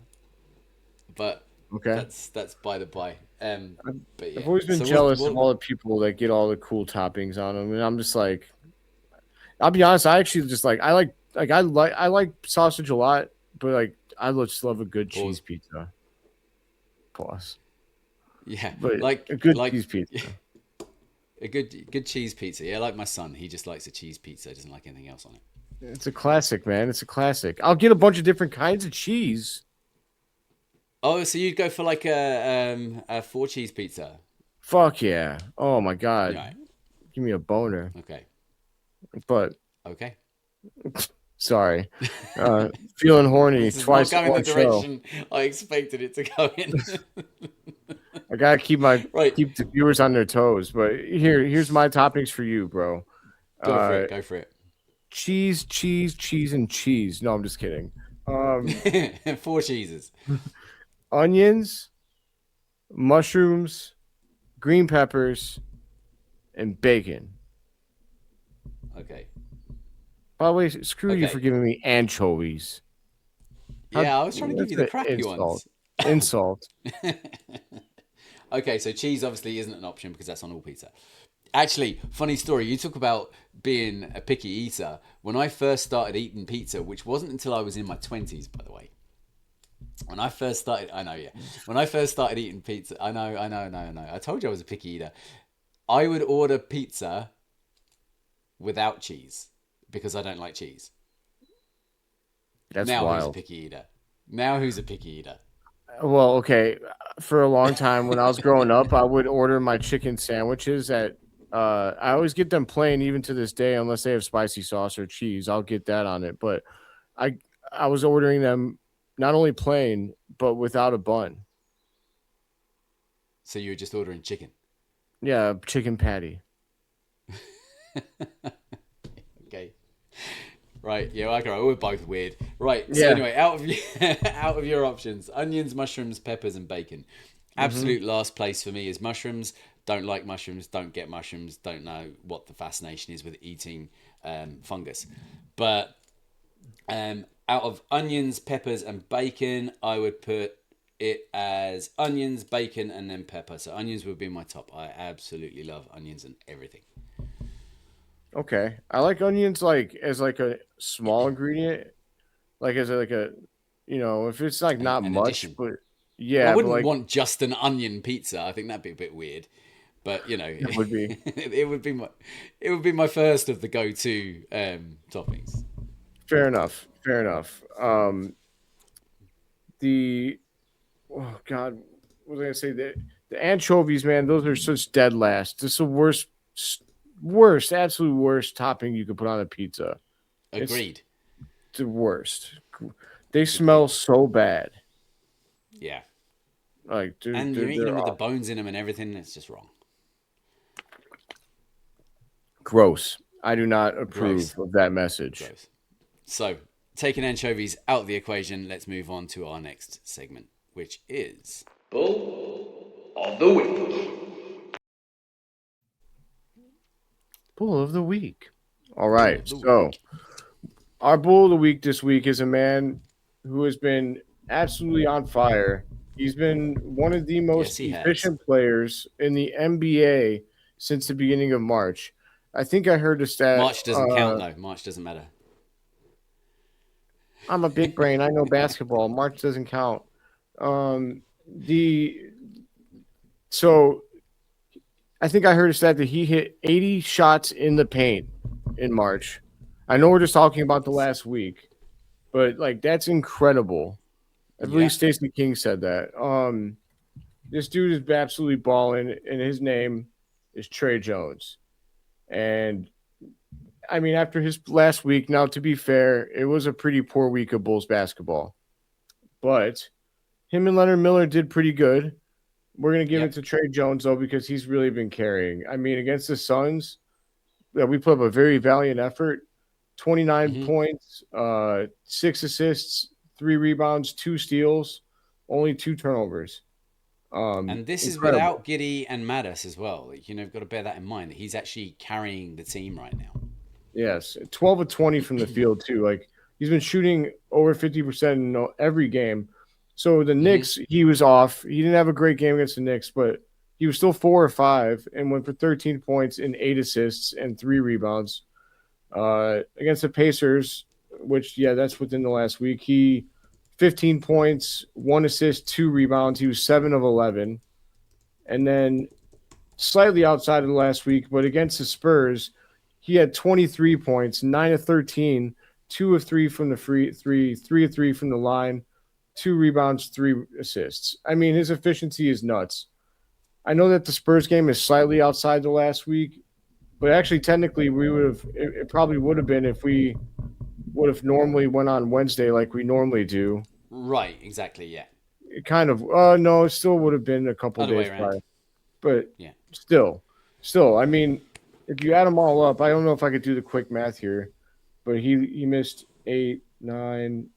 but Okay. that's by the by. But I've yeah. always been So jealous of all the people that get all the cool toppings on them. And I'm just like, I'll be honest, I actually just I like sausage a lot, but like I just love a good cheese pause. pizza. Pause. Yeah, But a good like cheese pizza. a good cheese pizza. Yeah, like my son, he just likes a cheese pizza. He doesn't like anything else on it. It's a classic, man. It's a classic. I'll get a bunch of different kinds of cheese. Oh, so you'd go for like a 4-cheese pizza? Fuck yeah. Oh my god. Right. Give me a boner. Okay. But Okay. sorry. Feeling horny This is not twice in going the one show. direction I expected it to go in. I gotta keep Right. the viewers on their toes. But here's my toppings for you, bro. Go for Uh, it. Go for it. cheese, and cheese. No, I'm just kidding. 4 cheeses. Onions, mushrooms, green peppers, and bacon. Okay. By the way, screw you for Okay. giving me anchovies. Yeah, I was trying to give That's you the an crappy insult. ones. Insult. Okay, so cheese obviously isn't an option because that's on all pizza. Actually, funny story. You talk about being a picky eater. When I first started eating pizza, which wasn't until I was in my 20s, by the way. When I first started, I know, yeah. When I first started eating pizza, I know. I told you I was a picky eater. I would order pizza without cheese because I don't like cheese. That's Now who's a wild. picky eater? Now who's a picky eater? Well, okay. For a long time when I was growing up, I would order my chicken sandwiches at I always get them plain even to this day, unless they have spicy sauce or cheese. I'll get that on it. But I I was ordering them not only plain, but without a bun. So you were just ordering chicken. Yeah, chicken patty. Okay. Right, yeah, okay, we're both weird. Right, so Yeah. anyway, out of out of your options, onions, mushrooms, peppers, and bacon. Hmm. Absolute last place for me is mushrooms. Don't like mushrooms. Don't get mushrooms. Don't know what the fascination is with eating fungus. But out of onions, peppers, and bacon, I would put it as onions, bacon, and then pepper. So onions would be my top. I absolutely love onions and everything. Okay. I like onions like as like a small ingredient, like as a, like a if it's like not An much, addition. but Well, I yeah, but wouldn't like want just an onion pizza. I think that'd be a bit weird. But you know, it would be. it would be my first of the go-to toppings. Fair enough. Fair enough. The oh god, what was I gonna say? The anchovies, man, those are such dead last. This is the worst, absolute worst topping you could put on a pizza. It's Agreed. the worst. They smell Agreed. so bad. Yeah. Like And you're eating they're them with the off. bones in them and everything. It's just wrong. Gross. I do not Gross. approve of that message. Gross. So, taking anchovies out of the equation, let's move on to our next segment, which is Bull of the week. Bull of the week. All Bull right. of the So Week. our bull of the week this week is a man who has been absolutely on fire. He's been one of the Yes, most he has. efficient players in the NBA since the beginning of March. I think I heard a stat. March doesn't count, though. March doesn't matter. I'm a big brain. I know basketball. March doesn't count. The so I think I heard a stat that he hit 80 shots in the paint in March. I know we're just talking about the last week, but like that's incredible. I Yeah. believe Stacey King said that. This dude is absolutely balling, and his name is Trey Jones. And I mean, after his last week, now to be fair, it was a pretty poor week of Bulls basketball. But him and Leonard Miller did pretty good. We're gonna give Yep. it to Trey Jones though, because he's really been carrying. I mean, against the Suns, yeah, we put up a very valiant effort. 29 Hmm. points, 6 assists, 3 rebounds, 2 steals, only 2 turnovers. And this is Incredible. without Giddy and Mattis as well. You know, you've got to bear that in mind. He's actually carrying the team right now. Yes, 12 of 20 from the field too. Like he's been shooting over 50% in every game. So the Hmm. Knicks, he was off. He didn't have a great game against the Knicks, but he was still 4 or 5 and went for 13 points and 8 assists and 3 rebounds. Against the Pacers, which that's within the last week. He 15 points, 1 assist, 2 rebounds. He was 7 of 11, and then slightly outside of the last week, but against the Spurs, he had 23 points, 9 of 13, 2 of 3 from the free three, 3 of 3 from the line, 2 rebounds, 3 assists. I mean, his efficiency is nuts. I know that the Spurs game is slightly outside the last week, but actually, technically, we would have. It probably would have been if we would have normally went on Wednesday like we normally do. Right, exactly, yeah. It kind of. No, it still would have been a couple Other way days around. prior, but Yeah. still. I mean, if you add them all up, I don't know if I could do the quick math here, but he missed 8, 9,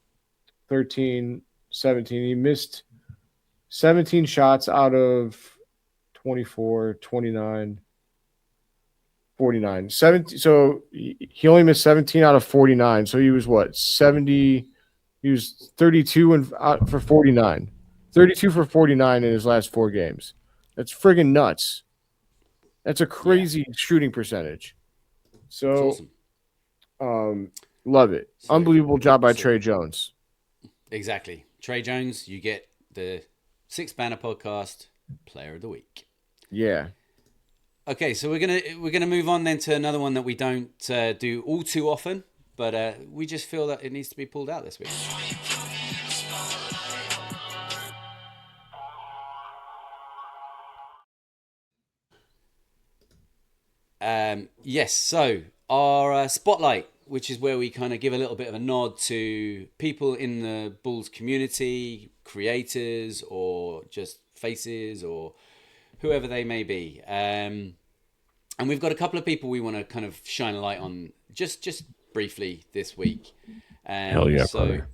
13, 17. He missed 17 shots out of 24, 29, 49. 17, so he only missed 17 out of 49. So he was what? 70. He was 32 and for 49. 32 for 49 in his last 4 games. That's friggin' nuts. That's a crazy shooting percentage. So, It's awesome. Love it. So, Unbelievable job by Trey Jones. Exactly. Trey Jones, you get the Six Banner Podcast Player of the Week. Yeah. Okay, so we're gonna move on then to another one that we don't do all too often, but we just feel that it needs to be pulled out this week. Yes, so our spotlight, which is where we kind of give a little bit of a nod to people in the Bulls community, creators, or just faces, or whoever they may be. And we've got a couple of people we want to kind of shine a light on just briefly this week. Hell yeah, brother.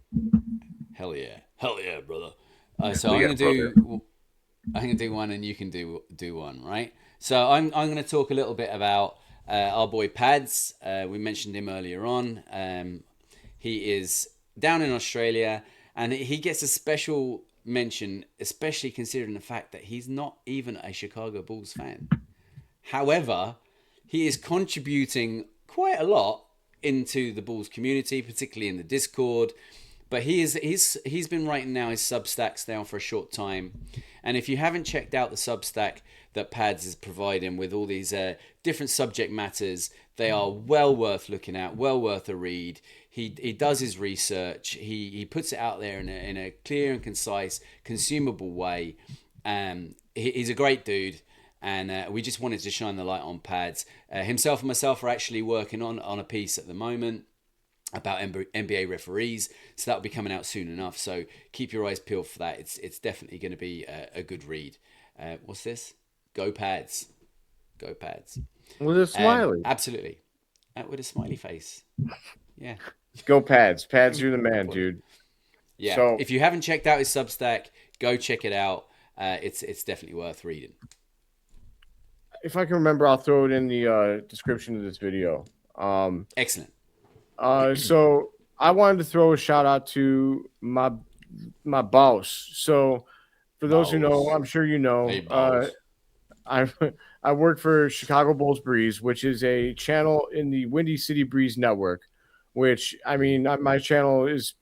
Hell yeah, brother. So I'm gonna do one, and you can do one, right? So I'm gonna talk a little bit about our boy Pads. We mentioned him earlier on. He is down in Australia, and he gets a special mention, especially considering the fact that he's not even a Chicago Bulls fan. However, he is contributing quite a lot into the Bulls community, particularly in the Discord. But he's been writing now his Substacks down for a short time. And if you haven't checked out the Substack that Pads is providing with all these different subject matters, they are well worth looking at, well worth a read. He does his research. He puts it out there in a clear and concise, consumable way. He's a great dude. And we just wanted to shine the light on Pads. Himself and myself are actually working on a piece at the moment about NBA referees, so that'll be coming out soon enough. So keep your eyes peeled for that. It's definitely going to be a good read. What's this? Go Pads. Go Pads. With a smiley. Absolutely. With a smiley face. Yeah. Go Pads. Pads, you're the man, dude. Yeah. So, if you haven't checked out his Substack, go check it out. It's definitely worth reading. If I can remember, I'll throw it in the description of this video. Excellent. So I wanted to throw a shout out to my boss. So for those who know, I'm sure you know, Hey, boss. I work for Chicago Bulls Breeze, which is a channel in the Windy City Breeze network. Which I mean, my channel is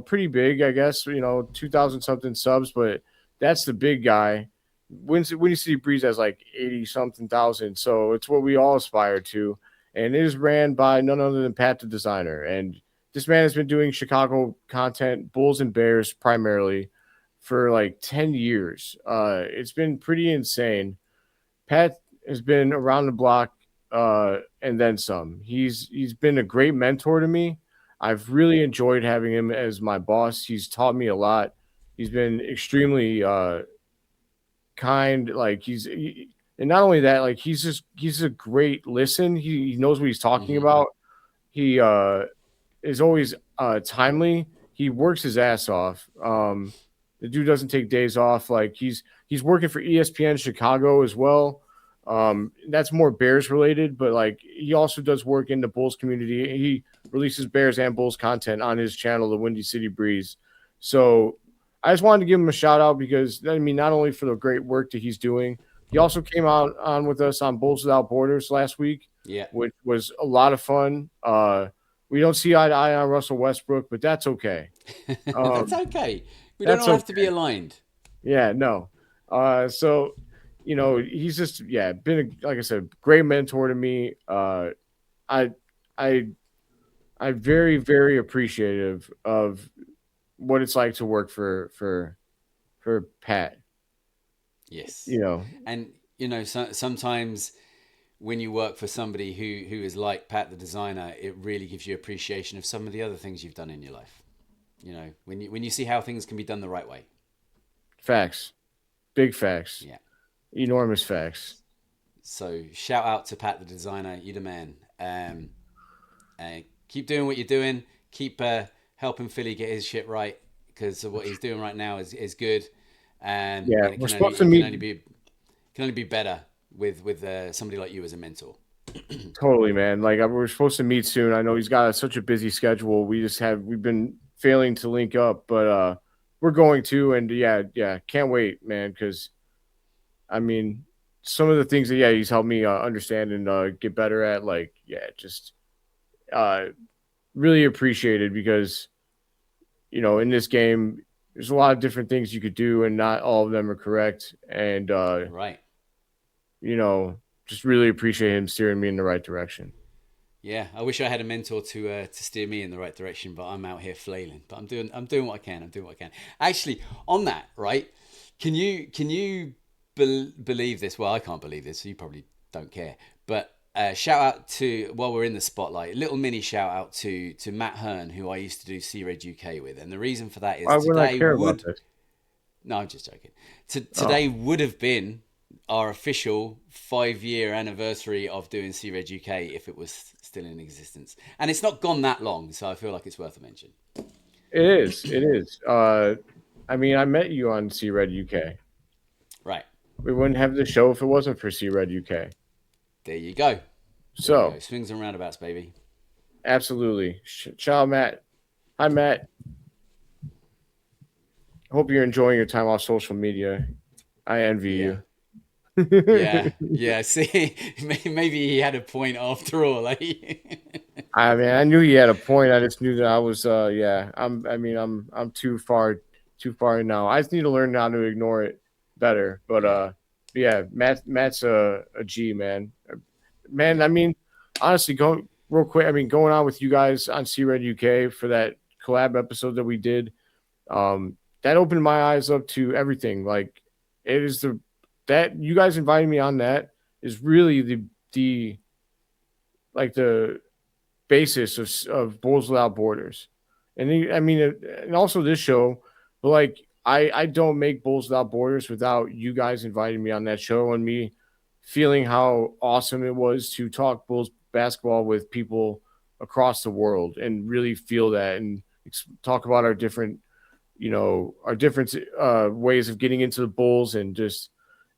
pretty big, I guess. 2,000 something subs, but that's the big guy. Windy City Breeze has like 80 something thousand, so it's what we all aspire to. And it is ran by none other than Pat the Designer. And this man has been doing Chicago content, Bulls and Bears primarily, for like 10 years. It's been pretty insane. Pat has been around the block and then some. He's been a great mentor to me. I've really enjoyed having him as my boss. He's taught me a lot. He's been extremely kind. Like and not only that, like he's a great listen. He knows what he's talking about. He is always timely. He works his ass off. The dude doesn't take days off. Like he's working for ESPN Chicago as well. That's more Bears related, but like he also does work in the Bulls community. He releases Bears and Bulls content on his channel, the Windy City Breeze. So I just wanted to give him a shout out because I mean, not only for the great work that he's doing, he also came out on with us on Bulls Without Borders last week, which was a lot of fun. We don't see eye to eye on Russell Westbrook, but that's okay. That's okay. We don't all have to be aligned. Yeah, no. So, he's just been like I said, great mentor to me. I'm very, very appreciative of what it's like to work for Pat. Yes. You know, And sometimes when you work for somebody who is like Pat the designer, it really gives you appreciation of some of the other things you've done in your life. When you see how things can be done the right way. facts, big facts, Yeah. enormous facts. So shout out to Pat the designer, you the man. Keep doing what you're doing. Keep helping Philly get his shit right, because what he's doing right now is good. And Yeah, it we're can only supposed to it meet. can only be better with somebody like you as a mentor. Totally, man. Like we're supposed to meet soon. I know he's got such a busy schedule. We've been failing to link up, but we're going to. And yeah, can't wait, man. Because I mean, some of the things that he's helped me understand and get better at. Like just uh, really appreciated because in this game there's a lot of different things you could do, and not all of them are correct. And Right. just really appreciate him steering me in the right direction. Yeah, I wish I had a mentor to steer me in the right direction, but I'm out here flailing. But I'm doing what I can. I'm doing what I can. Actually, on that, right? Can you believe this? Well, I can't believe this. So you probably don't care. But shout out to, while we're in the spotlight, a little mini shout out to Matt Hearn, who I used to do C-Red UK with, and the reason for that is Why would I today care would about this? no, I'm just joking. Today would have been our official 5-year anniversary of doing C-Red UK if it was still in existence. And it's not gone that long, so I feel like it's worth a mention. It is. It is. I mean, I met you on C-Red UK. Right. We wouldn't have the show if it wasn't for C-Red UK. There you go. So, Swings and roundabouts, baby. absolutely. Ciao, Matt. Hi, Matt. Hope you're enjoying your time off social media. I envy you. Yeah. See, maybe he had a point after all. Eh? I mean, I knew he had a point. I just knew that I was. I'm too far now. I just need to learn how to ignore it better. But yeah, Matt's a G, man. Man, I mean, honestly, go real quick. I mean, going on with you guys on C-Red UK for that collab episode that we did, that opened my eyes up to everything. Like, it is that you guys inviting me on that is really the basis of Bulls Without Borders. And and also this show, but like I don't make Bulls Without Borders without you guys inviting me on that show and me feeling how awesome it was to talk Bulls basketball with people across the world and really feel that and talk about our different ways of getting into the Bulls. And just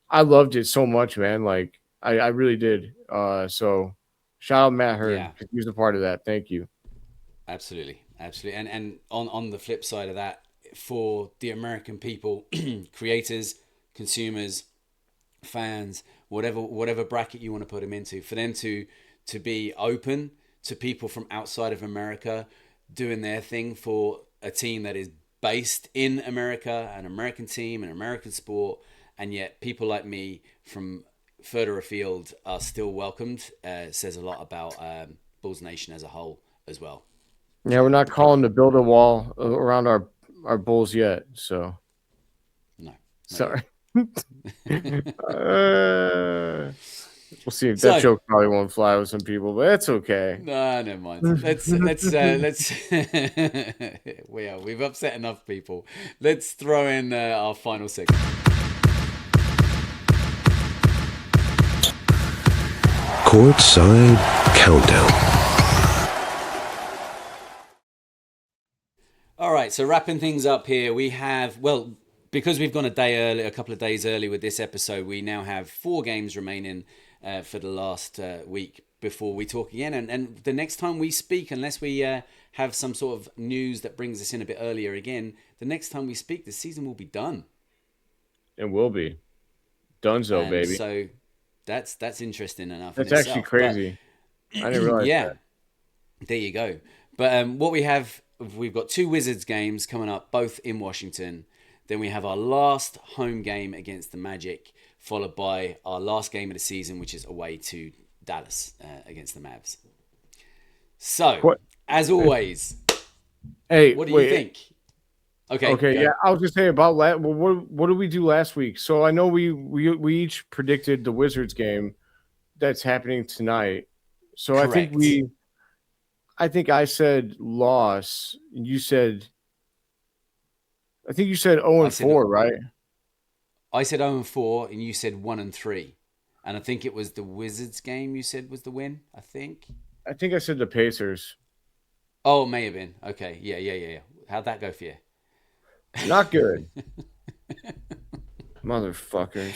I loved it so much, man. Like I really did. So shout out Matt Hearn, because he was a part of that. Thank you. Absolutely. And on the flip side of that, for the American people, creators, consumers, fans, whatever bracket you want to put them into, for them to be open to people from outside of America doing their thing for a team that is based in America, an American team, an American sport, and yet people like me from further afield are still welcomed, says a lot about Bulls Nation as a whole as well. Yeah, we're not calling to build a wall around our Bulls yet, so No. sorry. We'll see if that joke probably won't fly with some people, but that's okay. No, never mind. Let's we've upset enough people. Let's throw in our final segment. Courtside Countdown. All right, so wrapping things up here, we have, well, because we've gone a couple of days early with this episode, we now have 4 games remaining for the last week before we talk again. And the next time we speak, unless we have some sort of news that brings us in a bit earlier again, the next time we speak, the season will be done. It will be. Donezo, baby. So that's interesting enough. That's actually crazy. I didn't realize that. There you go. But what we've got 2 Wizards games coming up, both in Washington. Then we have our last home game against the Magic, followed by our last game of the season, which is away to Dallas against the Mavs. So, as always, hey, what do you think? Okay. Okay, Go. yeah, I was gonna say about well, what did we do last week? So I know we each predicted the Wizards game that's happening tonight. So Correct. I think I said loss. And you said I think you said 0 I and said 4, right? 0-4, and you said 1-3, and I think it was the Wizards game. You said was the win. I think. I think I said the Pacers. Oh, it may have been. Okay. Yeah. How'd that go for you? Not good, motherfuckers.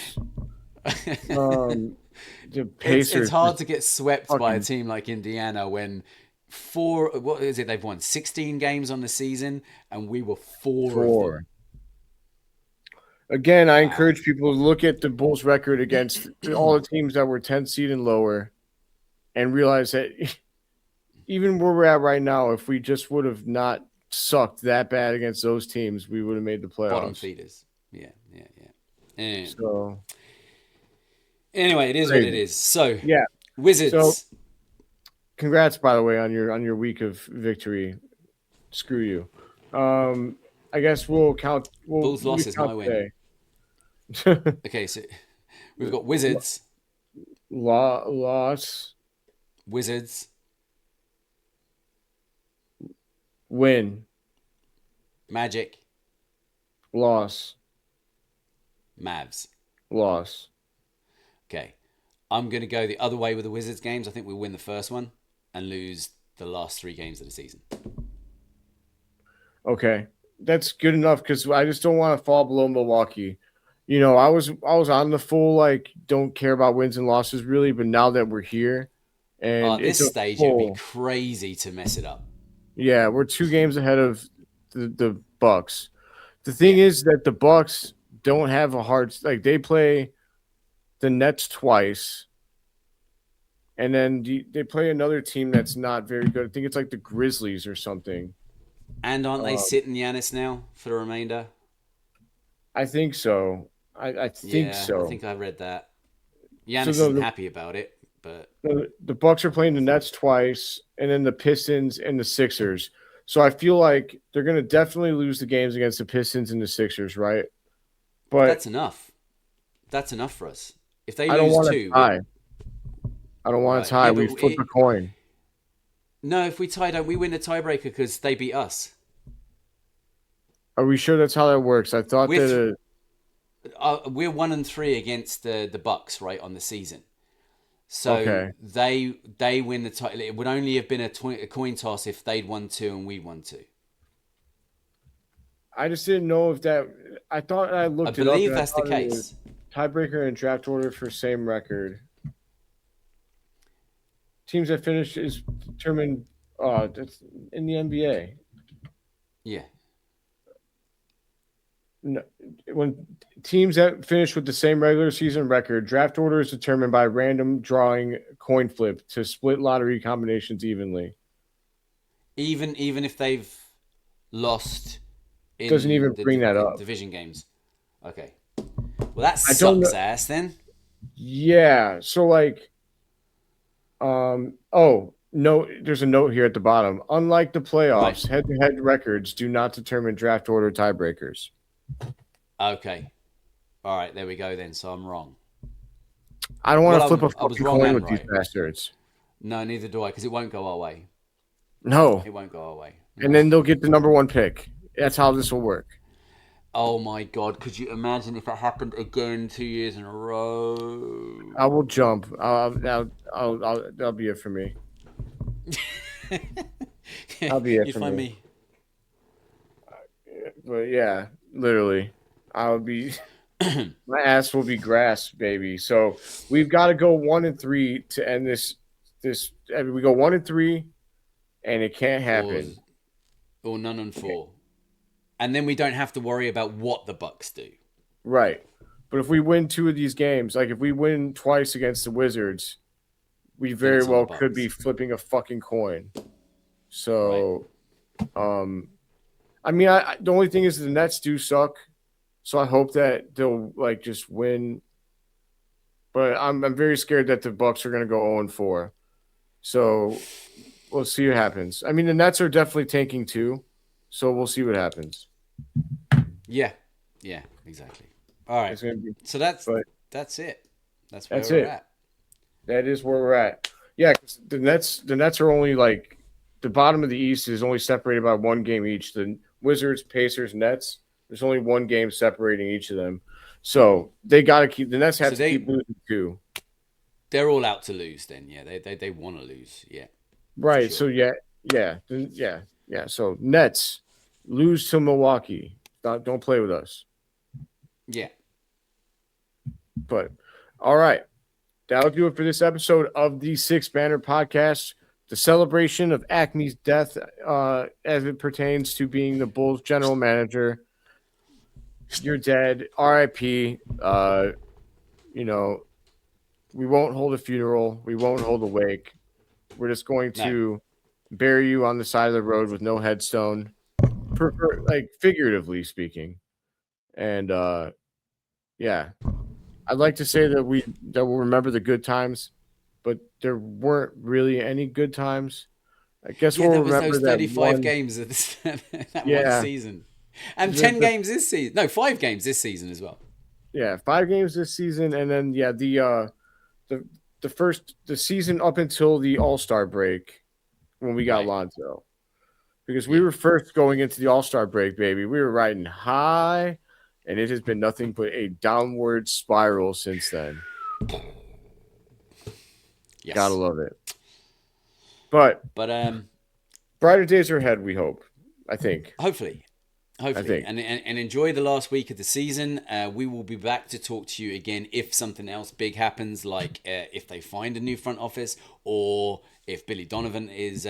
The It's Pacers hard just to get swept by a fucking team like Indiana when what is it? They've won 16 games on the season, and we were four of them. 4. Again, I Wow. encourage people to look at the Bulls' record against all the teams that were 10 seed and lower, and realize that even where we're at right now, if we just would have not sucked that bad against those teams, we would have made the Bottom playoffs. feeders. Yeah. And So anyway, it is what it crazy. is. So Yeah. Wizards. So congrats, by the way, on your week of victory. Screw you. I guess we'll count. Bulls We loss is count my win. today. Okay, so we've got Wizards, Loss, Wizards, win, Magic, loss, Mavs. loss. Okay. I'm going to go the other way with the Wizards games. I think we'll win the first one and lose the last 3 games of the season. Okay, that's good enough because I just don't want to fall below Milwaukee. You know, I was on the full like don't care about wins and losses really, but now that we're here and At it's this a stage, it would be full, crazy to mess it up. yeah, we're 2 games ahead of the Bucks. The thing Yeah. is that the Bucks don't have a hard like they play the Nets twice, and then they play another team that's not very good. I think it's like the Grizzlies or something. And aren't they Uh, sitting Giannis now for the remainder? I think so. I think Yeah, I so. think I read that. So Giannis isn't happy about it, but the Bucks are playing the Nets twice, and then the Pistons and the Sixers. So I feel like they're going to definitely lose the games against the Pistons and the Sixers, right? But that's enough. That's enough for us. If they I don't lose want to 2, tie. I don't want to right? tie. Yeah, We flip a coin. no, if we tie, don't we win the tiebreaker because they beat us? Are we sure that's how that works? I thought We're th- that. we're 1-3 against the Bucks, right, on the season. So Okay. they win the title. It would only have been a coin toss if they'd won 2 and we won 2. I just didn't know if that. I thought I I looked it up. believe And I that's the thought it was case. tiebreaker and draft order for same record. Teams that finish is determined. That's in the NBA. Yeah. No, when teams that finish with the same regular season record, draft order is determined by random drawing coin flip to split lottery combinations evenly. Even if they've lost in Doesn't even bring that the up. division games. Okay. Well, that I don't sucks know. ass then. Yeah. So like, oh no, there's a note here at the bottom. Unlike the Right. playoffs, head-to-head records do not determine draft order tiebreakers. Okay. All right, there we go then. So I'm wrong. I don't want to Well, flip a I was fucking wrong coin and with these right. bastards. No, neither do I, because it won't go our way. No. It won't go our way. And then they'll get the number 1 pick. That's how this will work. Oh my God! Could you imagine if that happened again 2 years in a row? I will jump. That'll be it for me. I'll be it You'd for find me. me. But yeah, literally, I'll be. My ass will be grass, baby. So we've got to go 1-3 to end this. We go 1-3, and it can't happen. Or 9-4, and then we don't have to worry about what the Bucks do. Right. But if we win 2 of these games, like if we win twice against the Wizards, we very it's on well the could Bucks. be flipping a fucking coin. So, I mean, the only thing is the Nets do suck, so I hope that they'll like just win. But I'm very scared that the Bucks are going to go 0-4. So we'll see what happens. I mean, the Nets are definitely tanking too, so we'll see what happens. Yeah, yeah, exactly. All right, It's gonna be, so but that's it. That's where that's we're it. at. That is where we're at. Yeah, 'cause the Nets are only like the bottom of the East is only separated by one game each. The Wizards, Pacers, Nets. There's only one game separating each of them. So they got to keep the Nets have So to keep losing too. they're all out to lose. Then, yeah, they want to lose. Yeah, for Right. sure. So yeah. So Nets lose to Milwaukee. Don't play with us. Yeah. But all right. That'll do it for this episode of the Six Banner Podcast. The celebration of Acme's death as it pertains to being the Bulls general manager. You're dead. RIP. You know, we won't hold a funeral. We won't hold a wake. We're just going No. to bury you on the side of the road with no headstone, like figuratively speaking. And yeah, I'd like to say that we'll remember the good times, but there weren't really any good times. I guess Yeah, we'll there was remember those that 35 one. games of that one Yeah, season. And the, 10 the, games this season. No, 5 games this season as well. yeah, 5 games this season, and then the the season up until the All-Star break when we got Right. Lonzo, because we Yeah. were first going into the All-Star break, baby. We were riding high, and it has been nothing but a downward spiral since then. Yes. Gotta love it. But But brighter days are ahead, we hope. I think. hopefully. Hopefully. think. And enjoy the last week of the season. We will be back to talk to you again if something else big happens, like if they find a new front office or if Billy Donovan is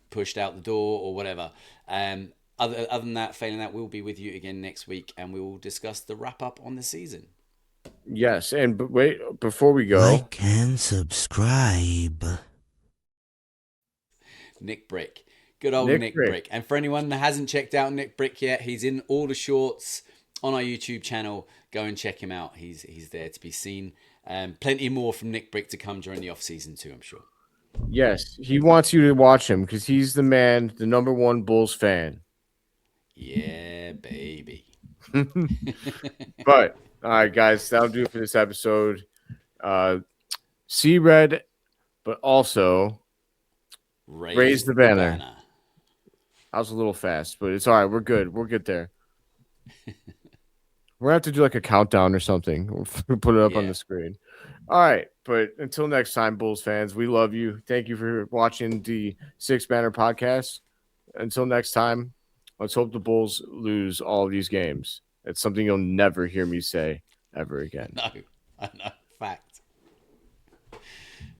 pushed out the door or whatever. Other than that, failing that, we'll be with you again next week and we will discuss the wrap up on the season. Yes, and wait, before we go, Like and subscribe. Nick Brick. Good old Nick Nick Brick. Brick. And for anyone that hasn't checked out Nick Brick yet, he's in all the shorts on our YouTube channel. Go and check him out. He's there to be seen. Plenty more from Nick Brick to come during the off season too, I'm sure. yes, he wants you to watch him because he's the man, the number one Bulls fan. Yeah, baby. But all right, guys, that'll do it for this episode. See red, but also raise the banner. I was a little fast, but it's all right. We're good. We'll get there. We're gonna have to do like a countdown or something. We'll put it up on Yeah. the screen. All right, but until next time, Bulls fans, we love you. Thank you for watching the Six Banner Podcast. Until next time, let's hope the Bulls lose all these games. It's something you'll never hear me say ever again. No, I know. Fact.